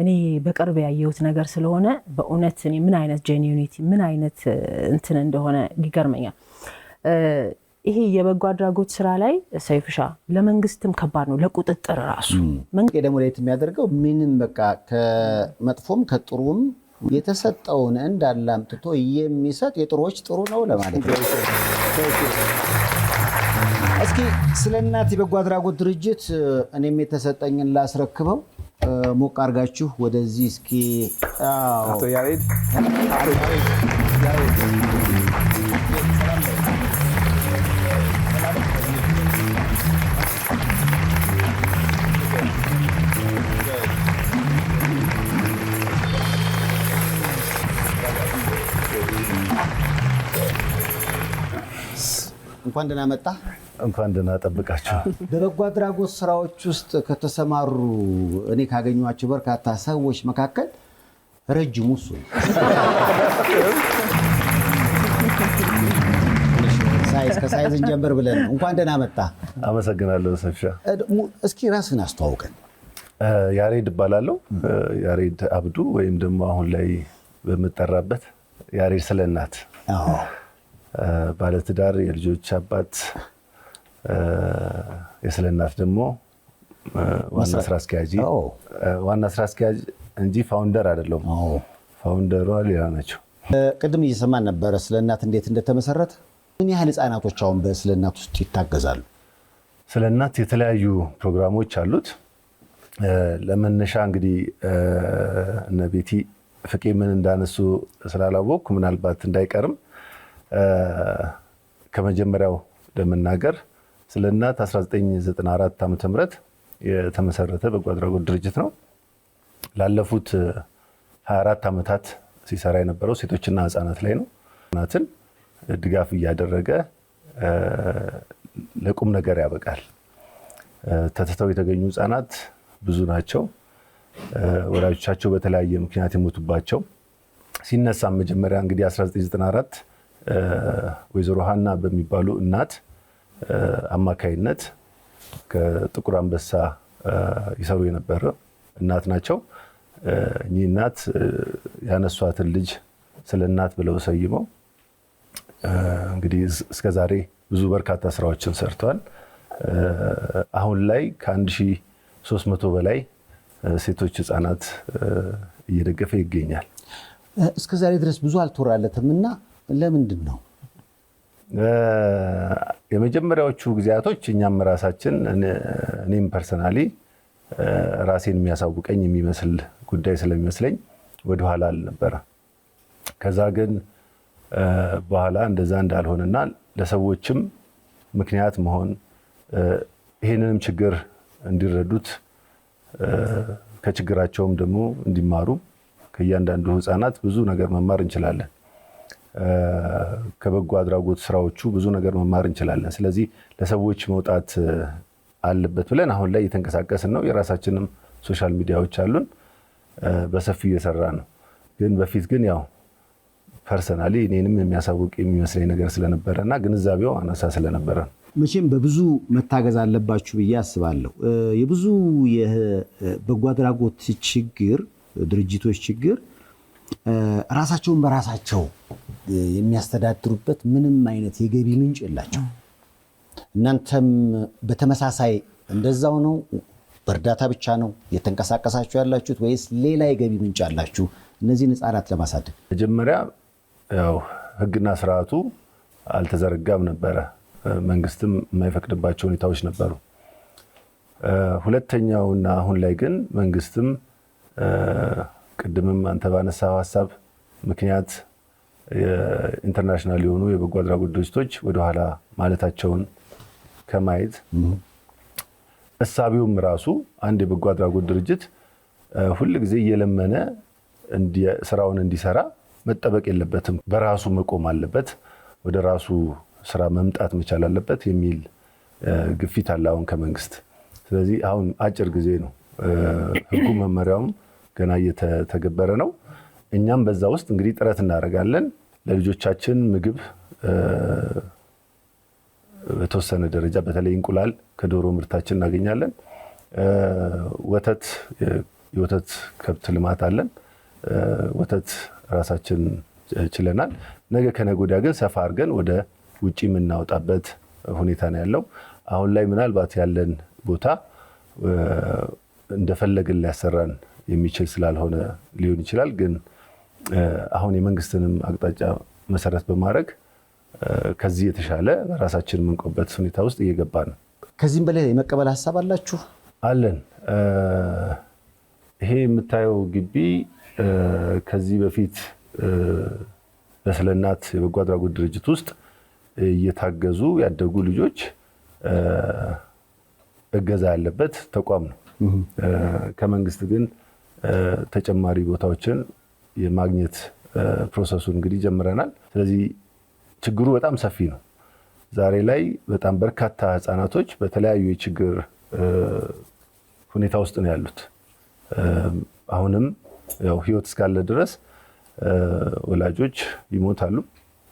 እኔ በቅርብ ያየሁት ነገር ስለሆነ በእውነት እኔ ምን አይነት ጄኒዩኒቲ ምን አይነት እንትን እንደሆነ ይገርመኛል። ይሄ የበጎ አድራጎት ስራ ላይ ሰይፍሻ ለመንግስትም ከባድ ነው ለቁጥጥር ራሱ
መንግስት ደግሞ ለየት የሚያደርገው ምንም በቃ ከመጥፎም ከጥሩም የተሰጠውን እንዳላምጥቶ የሚሰጥ የጥሩዎች ጥሩ ነው ለማለት ነው። እስኪ ስለ እናት የበጎ አድራጎት ድርጅት እኔም የተሰጠኝን ላስረክበው። ሞቅ አድርጋችሁ ወደዚህ እስኪ
አቶ ያሬድ
እንኳን ደህና መጣ።
እንኳን ደህና ጠብቃችሁ።
በበጎ አድራጎት ስራዎች ውስጥ ከተሰማሩ እኔ ካገኟቸው በርካታ ሰዎች መካከል ረጅሙ እሱ ነው። ከሳይዝ እንጀምር ብለን ነው። እንኳን ደህና መጣ።
አመሰግናለሁ ሰይፍሻ።
እስኪ ራስን አስተዋውቀን።
ያሬድ እባላለሁ። ያሬድ አብዱ ወይም ደግሞ አሁን ላይ በምጠራበት ያሬድ ስለ እናት ባለትዳር የልጆች አባት የስለ እናት ደግሞ ዋና ስራ አስኪያጅ እንጂ ፋውንደር አይደለም። ፋውንደሯ ሌላ ናቸው።
ቅድም እየሰማን ነበረ ስለ እናት እንዴት እንደተመሰረተ። ምን ያህል ህፃናቶች አሁን በስለ እናት ውስጥ ይታገዛሉ?
ስለ እናት የተለያዩ ፕሮግራሞች አሉት። ለመነሻ እንግዲህ እነ ቤቲ ፍቄ ምን እንዳነሱ ስላላወቅኩ ምናልባት እንዳይቀርም ከመጀመሪያው ለመናገር ስለ እናት 1994 ዓ.ም የተመሰረተ በጎ አድራጎት ድርጅት ነው። ላለፉት 24 ዓመታት ሲሰራ የነበረው ሴቶችና ህፃናት ላይ ነው። እናትን ድጋፍ እያደረገ ለቁም ነገር ያበቃል። ተተተው የተገኙ ህፃናት ብዙ ናቸው። ወላጆቻቸው በተለያየ ምክንያት የሞቱባቸው ሲነሳ መጀመሪያ እንግዲህ 1994 ወይዘሮ ሀና በሚባሉ እናት አማካይነት ከጥቁር አንበሳ ይሰሩ የነበረ እናት ናቸው። እኚህ እናት ያነሷትን ልጅ ስለ እናት ብለው ሰይመው እንግዲህ እስከዛሬ ብዙ በርካታ ስራዎችን ሰርተዋል። አሁን ላይ ከ1300 በላይ ሴቶች ህፃናት እየደገፈ ይገኛል።
እስከዛሬ ድረስ ብዙ አልተወራለትም እና ለምንድን ነው?
የመጀመሪያዎቹ ጊዜያቶች እኛም ራሳችን እኔም ፐርሰናሊ ራሴን የሚያሳውቀኝ የሚመስል ጉዳይ ስለሚመስለኝ ወደኋላ አልነበረ። ከዛ ግን በኋላ እንደዛ እንዳልሆነና ለሰዎችም ምክንያት መሆን ይህንንም ችግር እንዲረዱት ከችግራቸውም ደግሞ እንዲማሩ ከእያንዳንዱ ህፃናት ብዙ ነገር መማር እንችላለን። ከበጎ አድራጎት ስራዎቹ ብዙ ነገር መማር እንችላለን። ስለዚህ ለሰዎች መውጣት አለበት ብለን አሁን ላይ እየተንቀሳቀስን ነው። የራሳችንም ሶሻል ሚዲያዎች አሉን፣ በሰፊው እየሰራ ነው። ግን በፊት ግን ያው ፐርሰናሊ እኔንም የሚያሳውቅ የሚመስለኝ ነገር ስለነበረ እና ግንዛቤው አናሳ ስለነበረ ነው።
መቼም በብዙ መታገዝ አለባችሁ ብዬ አስባለሁ። የብዙ የበጎ አድራጎት ችግር ድርጅቶች ችግር ራሳቸውን በራሳቸው የሚያስተዳድሩበት ምንም አይነት የገቢ ምንጭ የላቸው። እናንተም በተመሳሳይ እንደዛው ነው? በእርዳታ ብቻ ነው የተንቀሳቀሳችሁ ያላችሁት ወይስ ሌላ የገቢ ምንጭ አላችሁ እነዚህን ህፃናት ለማሳደግ?
መጀመሪያ ያው ህግና ስርዓቱ አልተዘረጋም ነበረ። መንግስትም የማይፈቅድባቸው ሁኔታዎች ነበሩ። ሁለተኛውና አሁን ላይ ግን መንግስትም ቅድምም አንተ ባነሳው ሀሳብ ምክንያት ኢንተርናሽናል የሆኑ የበጎ አድራጎት ድርጅቶች ወደኋላ ማለታቸውን ከማየት እሳቢውም ራሱ አንድ የበጎ አድራጎት ድርጅት ሁል ጊዜ እየለመነ ስራውን እንዲሰራ መጠበቅ የለበትም። በራሱ መቆም አለበት፣ ወደ ራሱ ስራ መምጣት መቻል አለበት የሚል ግፊት አለ አሁን ከመንግስት። ስለዚህ አሁን አጭር ጊዜ ነው፣ ህጉ መመሪያውም ገና እየተገበረ ነው። እኛም በዛ ውስጥ እንግዲህ ጥረት እናደርጋለን። ለልጆቻችን ምግብ በተወሰነ ደረጃ በተለይ እንቁላል ከዶሮ ምርታችን እናገኛለን። ወተት፣ የወተት ከብት ልማት አለን። ወተት ራሳችን ችለናል። ነገ ከነገ ወዲያ ግን ሰፋ አድርገን ወደ ውጪ የምናወጣበት ሁኔታ ነው ያለው። አሁን ላይ ምናልባት ያለን ቦታ እንደፈለግን ሊያሰራን የሚችል ስላልሆነ ሊሆን ይችላል። ግን አሁን የመንግስትንም አቅጣጫ መሰረት በማድረግ ከዚህ የተሻለ ራሳችን የምንቆበት ሁኔታ ውስጥ እየገባ ነው።
ከዚህም በላይ የመቀበል ሀሳብ አላችሁ?
አለን። ይሄ የምታየው ግቢ ከዚህ በፊት በስለ እናት የበጎ አድራጎት ድርጅት ውስጥ እየታገዙ ያደጉ ልጆች እገዛ ያለበት ተቋም ነው። ከመንግስት ግን ተጨማሪ ቦታዎችን የማግኘት ፕሮሰሱን እንግዲህ ጀምረናል። ስለዚህ ችግሩ በጣም ሰፊ ነው። ዛሬ ላይ በጣም በርካታ ህፃናቶች በተለያዩ የችግር ሁኔታ ውስጥ ነው ያሉት። አሁንም ያው ህይወት እስካለ ድረስ ወላጆች ይሞታሉ።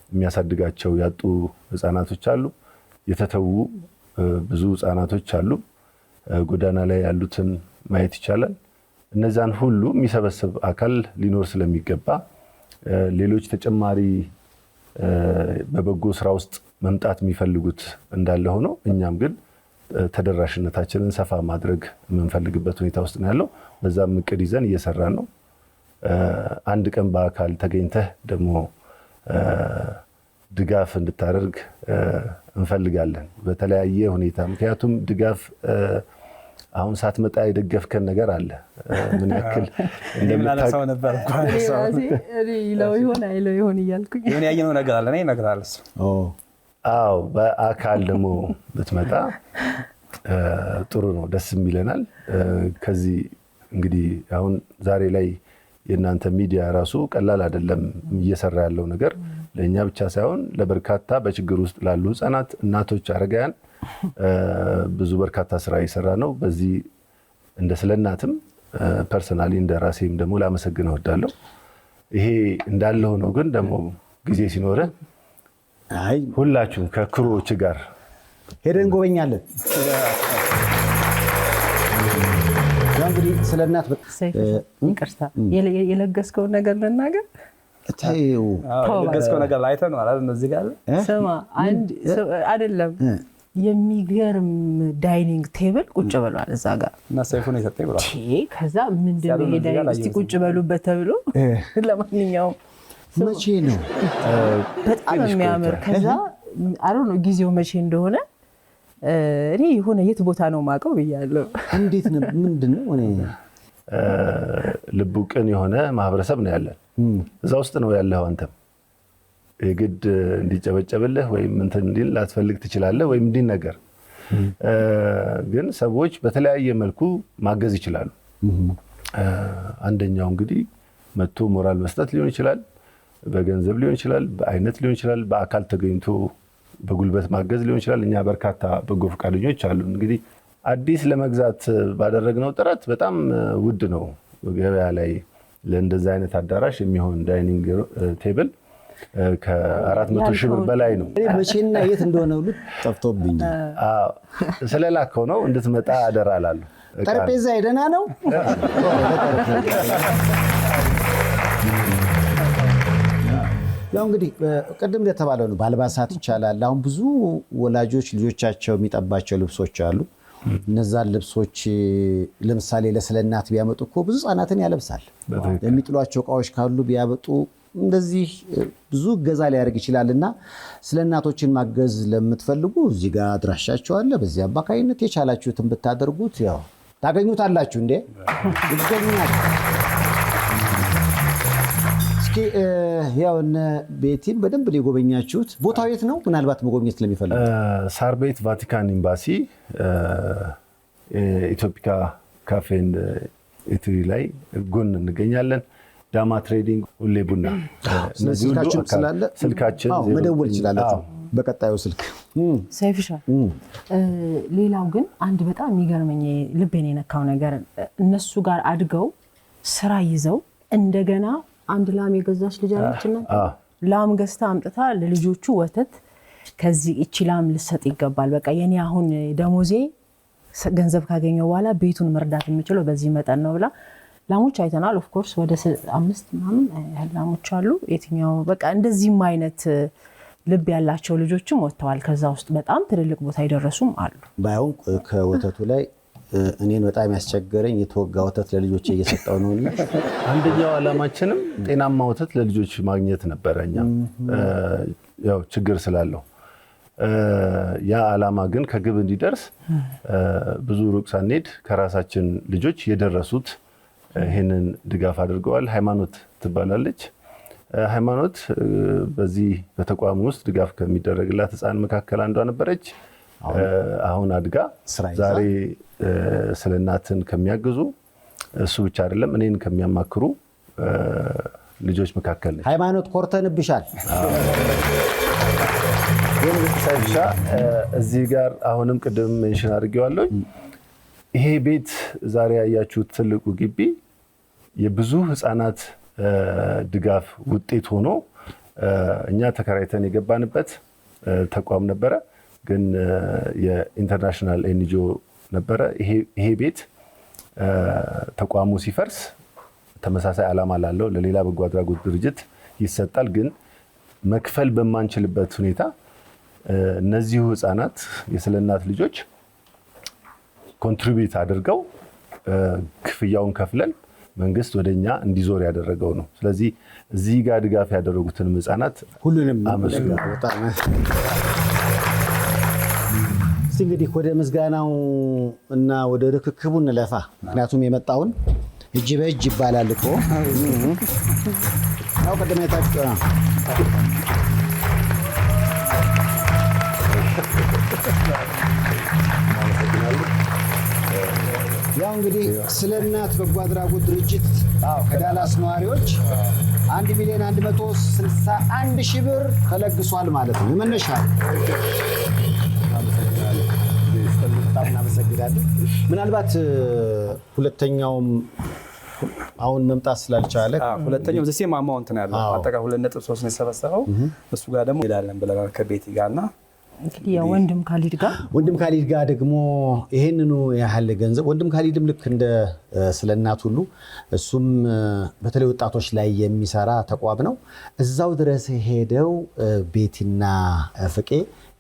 የሚያሳድጋቸው ያጡ ህፃናቶች አሉ። የተተዉ ብዙ ህፃናቶች አሉ። ጎዳና ላይ ያሉትን ማየት ይቻላል። እነዛን ሁሉ የሚሰበስብ አካል ሊኖር ስለሚገባ ሌሎች ተጨማሪ በበጎ ስራ ውስጥ መምጣት የሚፈልጉት እንዳለ ሆኖ እኛም ግን ተደራሽነታችንን ሰፋ ማድረግ የምንፈልግበት ሁኔታ ውስጥ ነው ያለው። በዛም እቅድ ይዘን እየሰራን ነው። አንድ ቀን በአካል ተገኝተህ ደግሞ ድጋፍ እንድታደርግ እንፈልጋለን በተለያየ ሁኔታ። ምክንያቱም ድጋፍ አሁን ሳትመጣ የደገፍከን ነገር አለ። ምን ያክል
እንደምታውቀው ነበር
ይለው ይሆን አይለው ይሆን እያልኩኝ
የሆነ ያየነው ነገር አለ ነው ይነግራል እሱ።
አዎ በአካል ደግሞ ብትመጣ ጥሩ ነው፣ ደስ ይለናል። ከዚህ እንግዲህ አሁን ዛሬ ላይ የእናንተ ሚዲያ ራሱ ቀላል አይደለም እየሰራ ያለው ነገር ለእኛ ብቻ ሳይሆን ለበርካታ በችግር ውስጥ ላሉ ህፃናት፣ እናቶች፣ አረጋውያን ብዙ በርካታ ስራ እየሰራ ነው። በዚህ እንደ ስለ እናትም ፐርሰናሊ እንደ ራሴም ደግሞ ላመሰግን እወዳለሁ። ይሄ እንዳለ ሆኖ ግን ደግሞ ጊዜ ሲኖረ ሁላችሁም ከክሮች ጋር
ሄደን እንጎበኛለን። እንግዲህ ስለ እናት
ይቅርታ የለገስከውን ነገር ልናገር።
የለገስከው ነገር አይተህ ነው አይደል? እዚህ ጋር
ስማ አንድ አይደለም የሚገርም ዳይኒንግ ቴብል ቁጭ ብሏል እዛ ጋር
እና ሰይፉ ነው የሰጠኝ ብሏል።
ከዛ ምንድነው ይሄ ዳይኒንግ እስቲ ቁጭ በሉበት ተብሎ ለማንኛውም
መቼ ነው
በጣም የሚያምር። ከዛ አሮ ነው ጊዜው መቼ እንደሆነ እኔ የሆነ የት ቦታ ነው ማቀው ብያለሁ።
እንዴት ነው ምንድነው? እኔ
ልቡ ቅን የሆነ ማህበረሰብ ነው ያለን። እዛ ውስጥ ነው ያለው። አንተም የግድ እንዲጨበጨብልህ ወይም እንትን እንዲል ላትፈልግ ትችላለህ ወይም እንዲነገር፣ ግን ሰዎች በተለያየ መልኩ ማገዝ ይችላሉ። አንደኛው እንግዲህ መጥቶ ሞራል መስጠት ሊሆን ይችላል፣ በገንዘብ ሊሆን ይችላል፣ በአይነት ሊሆን ይችላል፣ በአካል ተገኝቶ በጉልበት ማገዝ ሊሆን ይችላል። እኛ በርካታ በጎ ፈቃደኞች አሉ። እንግዲህ አዲስ ለመግዛት ባደረግነው ጥረት በጣም ውድ ነው ገበያ ላይ ለእንደዛ አይነት አዳራሽ የሚሆን ዳይኒንግ ቴብል ከ400 ሺህ ብር በላይ ነው።
መቼና የት እንደሆነ ሁሉ ጠፍቶብኝ
ስለላከው ነው እንድትመጣ አደራ እላለሁ።
ጠረጴዛ ደህና ነው። ያው እንግዲህ ቅድም እንደተባለው ነው በአልባሳት ይቻላል። አሁን ብዙ ወላጆች ልጆቻቸው የሚጠባቸው ልብሶች አሉ። እነዛን ልብሶች ለምሳሌ ለስለ እናት ቢያመጡ እኮ ብዙ ህፃናትን ያለብሳል። የሚጥሏቸው እቃዎች ካሉ ቢያመጡ እንደዚህ ብዙ እገዛ ሊያደርግ ይችላል። እና ስለ እናቶችን ማገዝ ለምትፈልጉ እዚህ ጋር አድራሻቸው አለ። በዚህ አማካኝነት የቻላችሁትን ብታደርጉት ያው ታገኙታላችሁ። እንዴ ይገኛል። እስኪ ያው እነ ቤቲም በደንብ ሊጎበኛችሁት ቦታው የት ነው? ምናልባት መጎብኘት ለሚፈልጉ
ሳር ቤት ቫቲካን ኤምባሲ ኢትዮፒካ ካፌን ኢትሪ ላይ ጎን እንገኛለን። ዳማ ትሬዲንግ ሁሌ ቡና
ስልካችን መደወል ይችላላችሁ በቀጣዩ ስልክ።
ሰይፍሻ ሌላው ግን አንድ በጣም የሚገርመኝ ልቤን የነካው ነገር እነሱ ጋር አድገው ስራ ይዘው እንደገና አንድ ላም የገዛች ልጅ አለችና ላም ገዝታ አምጥታ ለልጆቹ ወተት ከዚህ እቺ ላም ልሰጥ ይገባል፣ በቃ የኔ አሁን ደሞዜ ገንዘብ ካገኘው በኋላ ቤቱን መርዳት የምችለው በዚህ መጠን ነው ብላ ላሞች አይተናል። ኦፍ ኮርስ ወደ 5 ምናምን ላሞች አሉ። የትኛው በቃ እንደዚህም አይነት ልብ ያላቸው ልጆችም ወጥተዋል። ከዛ ውስጥ በጣም ትልልቅ ቦታ ይደረሱም አሉ።
ባይሆን ከወተቱ ላይ እኔን በጣም ያስቸገረኝ የተወጋ ወተት ለልጆች እየሰጠው ነው።
አንደኛው ዓላማችንም ጤናማ ወተት ለልጆች ማግኘት ነበረ። እኛም ያው ችግር ስላለው ያ ዓላማ ግን ከግብ እንዲደርስ ብዙ ሩቅ ሳንሄድ ከራሳችን ልጆች የደረሱት ይህንን ድጋፍ አድርገዋል። ሃይማኖት ትባላለች። ሃይማኖት በዚህ በተቋም ውስጥ ድጋፍ ከሚደረግላት ህፃን መካከል አንዷ ነበረች። አሁን አድጋ ዛሬ ስለ እናትን ከሚያግዙ እሱ ብቻ አይደለም እኔን ከሚያማክሩ ልጆች መካከል ነች።
ሃይማኖት ኮርተንብሻል።
ሰይፍሻ እዚህ ጋር አሁንም ቅድም ሜንሽን አድርጌዋለሁ። ይሄ ቤት ዛሬ ያያችሁት ትልቁ ግቢ የብዙ ህፃናት ድጋፍ ውጤት ሆኖ እኛ ተከራይተን የገባንበት ተቋም ነበረ፣ ግን የኢንተርናሽናል ኤንጂኦ ነበረ። ይሄ ቤት ተቋሙ ሲፈርስ ተመሳሳይ ዓላማ ላለው ለሌላ በጎ አድራጎት ድርጅት ይሰጣል። ግን መክፈል በማንችልበት ሁኔታ እነዚሁ ህፃናት የስለ እናት ልጆች ኮንትሪቢዩት አድርገው ክፍያውን ከፍለን መንግስት ወደኛ እንዲዞር ያደረገው ነው። ስለዚህ እዚህ ጋር ድጋፍ ያደረጉትን ህፃናት
ሁሉንም አመስግናለሁ። እንግዲህ ወደ ምስጋናው እና ወደ ርክክቡ እንለፋ። ምክንያቱም የመጣውን እጅ በእጅ ይባላል እኮ ያው ቀደም የታችሁ ያው እንግዲህ ስለ እናት በጎ አድራጎት ድርጅት ከዳላስ ነዋሪዎች 1,161,000 ብር ተለግሷል ማለት ነው። የመነሻ በጣም እናመሰግናለን። ምናልባት ሁለተኛውም አሁን መምጣት ስላልቻለ
ሁለተኛው ዘሴም አማውንት ነው ያለው አጠቃላይ 2.3 ነው የሰበሰበው። እሱ ጋር ደግሞ ሄዳለን ብለናል ከቤቲ ጋርና
እንግዲህ ወንድም ካሊድ ጋር ደግሞ ይሄንኑ ያህል ገንዘብ ወንድም ካሊድም ልክ እንደ ስለ እናት ሁሉ እሱም በተለይ ወጣቶች ላይ የሚሰራ ተቋም ነው። እዛው ድረስ ሄደው ቤቲና ፍቄ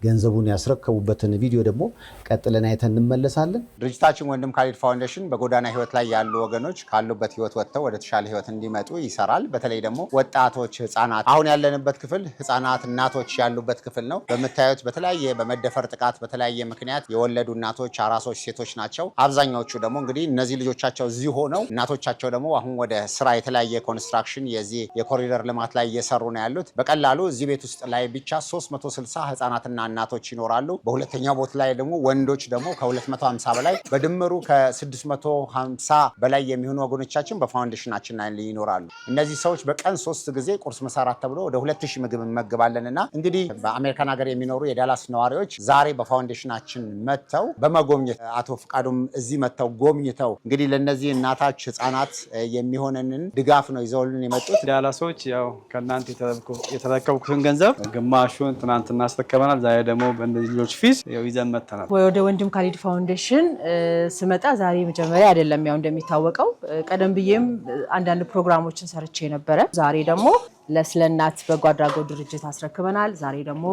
ገንዘቡን ያስረከቡበትን ቪዲዮ ደግሞ ቀጥለን አይተን እንመለሳለን።
ድርጅታችን ወንድም ካሊድ ፋውንዴሽን በጎዳና ህይወት ላይ ያሉ ወገኖች ካሉበት ህይወት ወጥተው ወደ ተሻለ ህይወት እንዲመጡ ይሰራል። በተለይ ደግሞ ወጣቶች፣ ህፃናት፣ አሁን ያለንበት ክፍል ህፃናት እናቶች ያሉበት ክፍል ነው። በምታዩት በተለያየ በመደፈር ጥቃት በተለያየ ምክንያት የወለዱ እናቶች፣ አራሶች፣ ሴቶች ናቸው። አብዛኛዎቹ ደግሞ እንግዲህ እነዚህ ልጆቻቸው እዚህ ሆነው እናቶቻቸው ደግሞ አሁን ወደ ስራ የተለያየ ኮንስትራክሽን የዚህ የኮሪደር ልማት ላይ እየሰሩ ነው ያሉት። በቀላሉ እዚህ ቤት ውስጥ ላይ ብቻ 360 ህፃናትና እናቶች ይኖራሉ። በሁለተኛው ቦት ላይ ደግሞ ወንዶች ደግሞ ከ250 በላይ በድምሩ ከ650 በላይ የሚሆኑ ወገኖቻችን በፋውንዴሽናችን ላይ ይኖራሉ። እነዚህ ሰዎች በቀን 3 ጊዜ ቁርስ መሰራት ተብሎ ወደ 2000 ምግብ እንመግባለንና እንግዲህ በአሜሪካን ሀገር የሚኖሩ የዳላስ ነዋሪዎች ዛሬ በፋውንዴሽናችን መጥተው በመጎብኘት አቶ ፍቃዱም እዚህ መጥተው ጎብኝተው እንግዲህ ለነዚህ እናታች ህፃናት የሚሆነንን ድጋፍ ነው ይዘውልን የመጡት።
ዳላሶች ያው ከእናንተ የተረከብኩትን ገንዘብ ግማሹን ትናንት እናስረከበናል። ዛሬ ደግሞ በእነዚህ ልጆች ፊስ ይዘን መጥተናል።
ወደ ወንድም ካሊድ ፋውንዴሽን ስመጣ ዛሬ መጀመሪያ አይደለም። ያው እንደሚታወቀው ቀደም ብዬም አንዳንድ ፕሮግራሞችን ሰርቼ ነበረ። ዛሬ ደግሞ ለስለ እናት በጎ አድራጎት ድርጅት አስረክበናል። ዛሬ ደግሞ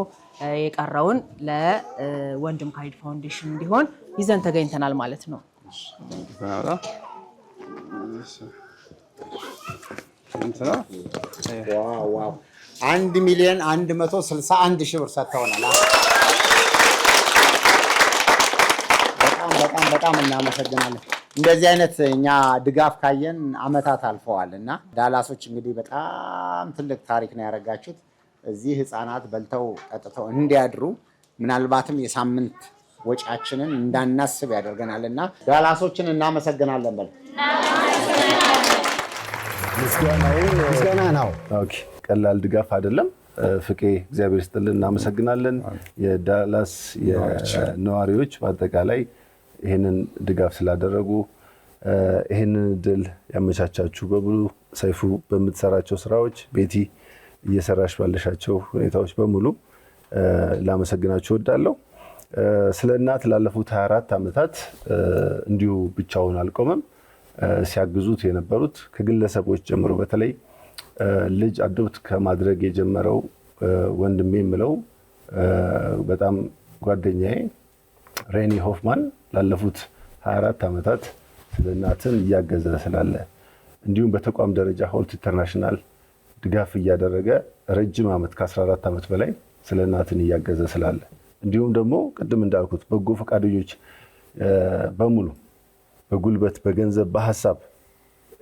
የቀረውን ለወንድም ካሊድ ፋውንዴሽን እንዲሆን ይዘን ተገኝተናል ማለት ነው።
1,161,000 ብር ሰጥተውናል። በጣም እናመሰግናለን። እንደዚህ አይነት እኛ ድጋፍ ካየን አመታት አልፈዋል እና ዳላሶች እንግዲህ በጣም ትልቅ ታሪክ ነው ያደረጋችሁት። እዚህ ህፃናት በልተው ጠጥተው እንዲያድሩ ምናልባትም የሳምንት ወጪያችንን እንዳናስብ ያደርገናልና ዳላሶችን እናመሰግናለን። በል
ምስጋና ነው።
ኦኬ፣ ቀላል ድጋፍ አይደለም። ፍቄ እግዚአብሔር ይስጥልን፣ እናመሰግናለን። የዳላስ የነዋሪዎች በአጠቃላይ ይህንን ድጋፍ ስላደረጉ ይህንን እድል ያመቻቻችሁ በሙሉ ሰይፉ በምትሰራቸው ስራዎች፣ ቤቲ እየሰራሽ ባለሻቸው ሁኔታዎች በሙሉ ላመሰግናችሁ እወዳለሁ። ስለ እናት ላለፉት 24 ዓመታት እንዲሁ ብቻውን አልቆመም። ሲያግዙት የነበሩት ከግለሰቦች ጀምሮ በተለይ ልጅ አዶፕት ከማድረግ የጀመረው ወንድሜ የምለው በጣም ጓደኛዬ ሬኒ ሆፍማን ላለፉት 24 ዓመታት ስለ እናትን እያገዘ ስላለ እንዲሁም በተቋም ደረጃ ሆልት ኢንተርናሽናል ድጋፍ እያደረገ ረጅም ዓመት ከ14 ዓመት በላይ ስለ እናትን እያገዘ ስላለ እንዲሁም ደግሞ ቅድም እንዳልኩት በጎ ፈቃደኞች በሙሉ በጉልበት፣ በገንዘብ፣ በሀሳብ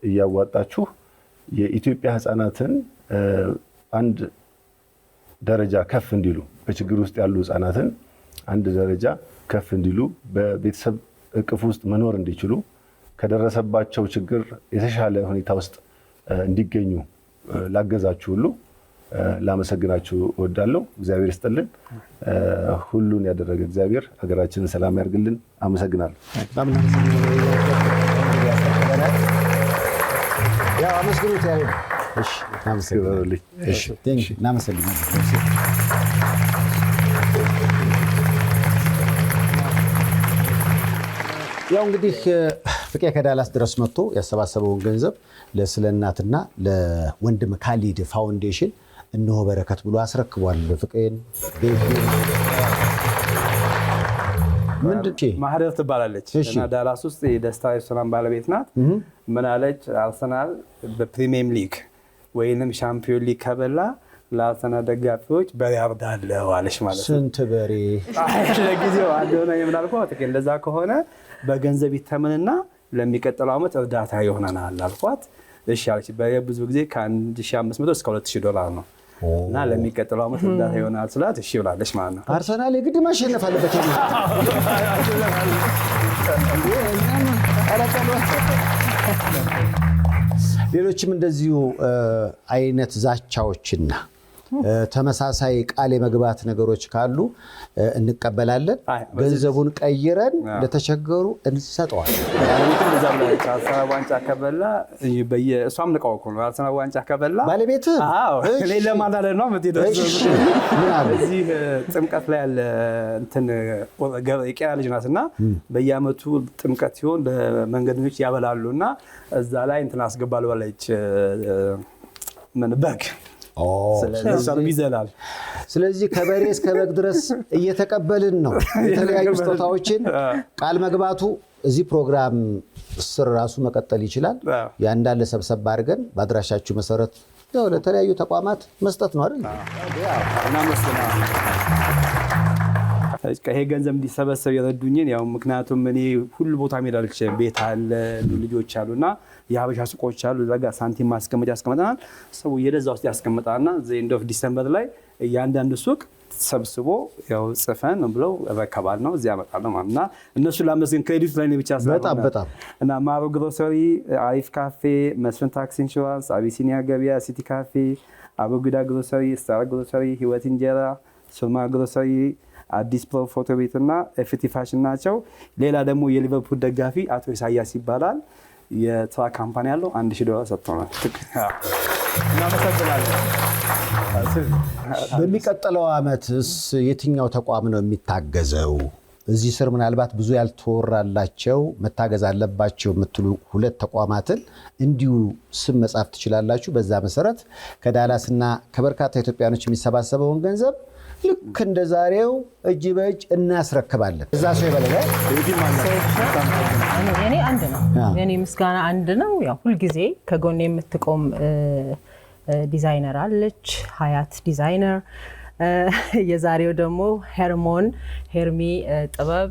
እያዋጣችሁ የኢትዮጵያ ህፃናትን አንድ ደረጃ ከፍ እንዲሉ በችግር ውስጥ ያሉ ህፃናትን አንድ ደረጃ ከፍ እንዲሉ በቤተሰብ እቅፍ ውስጥ መኖር እንዲችሉ ከደረሰባቸው ችግር የተሻለ ሁኔታ ውስጥ እንዲገኙ ላገዛችሁ ሁሉ ላመሰግናችሁ እወዳለሁ። እግዚአብሔር ይስጥልን። ሁሉን ያደረገ እግዚአብሔር ሀገራችንን ሰላም ያርግልን። አመሰግናለሁ።
ያው አመስግኑት ያለው እሺ፣ እናመሰግናለን። እሺ፣ እናመሰግናለን። ያው እንግዲህ ፍቄ ከዳላስ ድረስ መጥቶ ያሰባሰበውን ገንዘብ ለስለ እናትና ለወንድም ካሊድ ፋውንዴሽን እነሆ በረከት ብሎ አስረክቧል። ፍቄን
ማህደር ትባላለች እና ዳላስ ውስጥ የደስታ ሬስቶራንት ባለቤት ናት። ምን አለች? አርሰናል በፕሪሚየር ሊግ ወይንም ሻምፒዮን ሊግ ከበላ ለአርሰናል ደጋፊዎች በሬ አርዳለሁ አለች ማለት ነው።
ስንት በሬ
ለጊዜው አንድ ሆነ የምናልኳት እንደዛ ከሆነ በገንዘብ ይተምንና ለሚቀጥለው ዓመት እርዳታ ይሆነናል አልኳት። እሺ አለች። ብዙ ጊዜ ከ1500 እስከ $2000 ነው እና ለሚቀጥለው ዓመት እርዳታ ይሆናል ስላት እሺ ብላለች ማለት ነው።
አርሰናል የግድ ማሸነፍ አለበት። ሌሎችም እንደዚሁ አይነት ዛቻዎችና ተመሳሳይ ቃል የመግባት ነገሮች ካሉ እንቀበላለን። ገንዘቡን ቀይረን ለተቸገሩ እንሰጠዋለን።
አርሰናል ዋንጫ ከበላ እሷም ንቀው እኮ ነው። አርሰናል ዋንጫ ከበላ
ባለቤት
ለማዳለል ነው የምትሄደው። እዚህ ጥምቀት ላይ ያለ እንትን የቄራ ልጅ ናት እና በየዓመቱ ጥምቀት ሲሆን ለመንገደኞች ያበላሉ እና እዛ ላይ እንትን አስገባሉ ባለች ምን በግ
ስለዚህ ከበሬ እስከ በግ ድረስ እየተቀበልን ነው። የተለያዩ ስጦታዎችን ቃል መግባቱ እዚህ ፕሮግራም ስር ራሱ መቀጠል ይችላል። ያ እንዳለ ሰብሰብ አድርገን በአድራሻችሁ መሰረት ያው ለተለያዩ ተቋማት መስጠት ነው አይደል?
ይሄ ገንዘብ እንዲሰበሰብ የረዱኝን ያው ምክንያቱም እኔ ሁሉ ቦታ መሄድ አልችልም። ቤት አለ፣ ልጆች አሉና የሀበሻ ሱቆች አሉ። እዛ ጋር ሳንቲም ማስቀመጫ ያስቀምጠናል። ሰው የደዛ ውስጥ ያስቀምጣልና ኤንድ ኦፍ ዲሰምበር ላይ እያንዳንዱ ሱቅ ሰብስቦ ያው ጽፈን ብለው ረከባል ነው እዚያ ያመጣል ነው እና እነሱ ላመስገን ክሬዲት ላይ ብቻ
በጣም
እና ማሮ ግሮሰሪ፣ አሪፍ ካፌ፣ መስፍን ታክሲ ኢንሹራንስ፣ አቢሲኒያ ገበያ፣ ሲቲ ካፌ፣ አቡጊዳ ግሮሰሪ፣ ስታር ግሮሰሪ፣ ህይወት እንጀራ፣ ሱልማ ግሮሰሪ፣ አዲስ ፕሮ ፎቶ ቤትና ኤፍቲ ፋሽን ናቸው። ሌላ ደግሞ የሊቨርፑል ደጋፊ አቶ ኢሳያስ ይባላል። የትራክ ካምፓኒ ያለው $1000 ሰጥቶናል። እናመሰግናለን።
በሚቀጥለው ዓመትስ የትኛው ተቋም ነው የሚታገዘው? እዚህ ስር ምናልባት ብዙ ያልተወራላቸው መታገዝ አለባቸው የምትሉ ሁለት ተቋማትን እንዲሁ ስም መጻፍ ትችላላችሁ። በዛ መሰረት ከዳላስና ከበርካታ ኢትዮጵያኖች የሚሰባሰበውን ገንዘብ ልክ እንደ ዛሬው እጅ በእጅ እናስረክባለን። እዛ ሰው ይበለለ
እኔ አንድ ነው። እኔ ምስጋና አንድ ነው። ያው ሁልጊዜ ከጎኔ የምትቆም ዲዛይነር አለች፣ ሀያት ዲዛይነር። የዛሬው ደግሞ ሄርሚ ጥበብ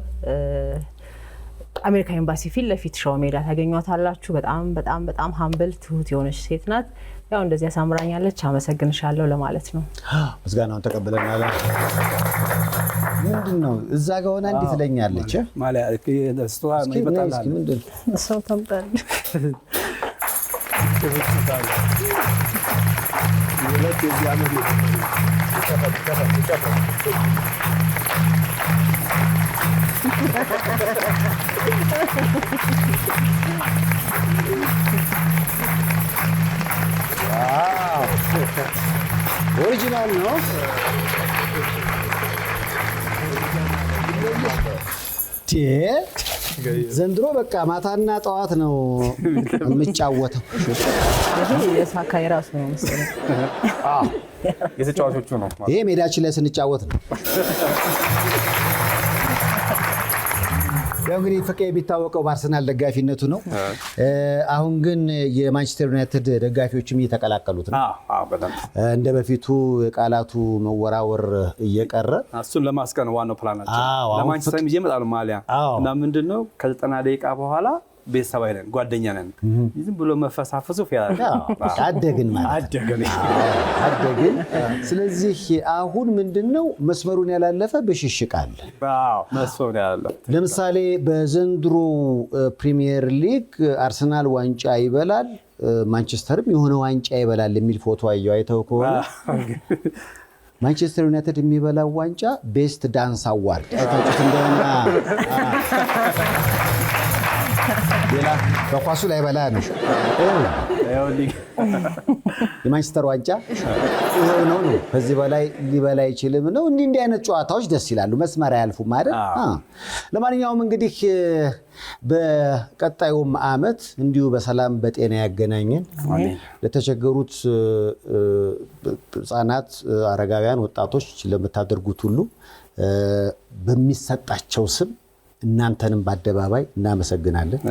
አሜሪካ ኤምባሲ ፊት ለፊት ሾው ሜዳ ታገኟታላችሁ። በጣም በጣም በጣም ሀምብል ትሁት የሆነች ሴት ናት። ያው እንደዚህ ያሳምራኛለች። አመሰግንሻለሁ ለማለት ነው።
ምስጋናውን ተቀበለናል። ምንድን ነው እዛ ጋር ሆና እንዴት ትለኛለች?
ማሊያ ስቶራ ይመጣል።
ምንድን
ሰው ተምጣል
ኦሪጂናል ነው። ዘንድሮ በቃ ማታና ጠዋት ነው የምጫወተው።
ይሄ የሳካይ ራስ ነው መሰለኝ።
የተጫዋቾቹ ነው።
ይሄ ሜዳችን ላይ ስንጫወት ነው። ያው እንግዲህ ፍቄ የሚታወቀው በአርሰናል ደጋፊነቱ ነው። አሁን ግን የማንቸስተር ዩናይትድ ደጋፊዎችም እየተቀላቀሉት ነው። እንደ በፊቱ ቃላቱ መወራወር እየቀረ
እሱን ለማስቀን ዋናው ፕላናቸው ለማንቸስተር ይዤ እመጣለሁ ማሊያ እና ምንድነው ከ90 ደቂቃ በኋላ ቤተሰብ አይደን ጓደኛ ነን። ዝም ብሎ መፈሳፈሱ
አደግን ማለት አደግን። ስለዚህ አሁን ምንድነው መስመሩን ያላለፈ ብሽሽቅ አለ።
መስመሩን ያላለፈ
ለምሳሌ በዘንድሮ ፕሪሚየር ሊግ አርሰናል ዋንጫ ይበላል፣ ማንቸስተርም የሆነ ዋንጫ ይበላል የሚል ፎቶ አየሁ። አይተው ከሆነ ማንቸስተር ዩናይትድ የሚበላው ዋንጫ ቤስት ዳንስ አዋርድ አይታችሁት እንደሆነ ሌላ በኳሱ ላይ በላ ነው። የማንቸስተር ዋንጫ ይሄው ነው። ከዚህ በላይ ሊበላ አይችልም ነው። እንዲህ አይነት ጨዋታዎች ደስ ይላሉ። መስመር አያልፉም አይደል? ለማንኛውም እንግዲህ በቀጣዩም ዓመት እንዲሁ በሰላም በጤና ያገናኘን። ለተቸገሩት ህፃናት፣ አረጋውያን፣ ወጣቶች ለምታደርጉት ሁሉ በሚሰጣቸው ስም እናንተንም በአደባባይ እናመሰግናለን።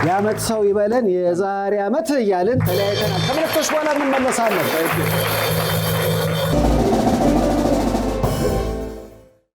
የዓመት ሰው ይበለን የዛሬ ዓመት እያልን ተለያይተናል። ከመለክቶች በኋላ እንመለሳለን።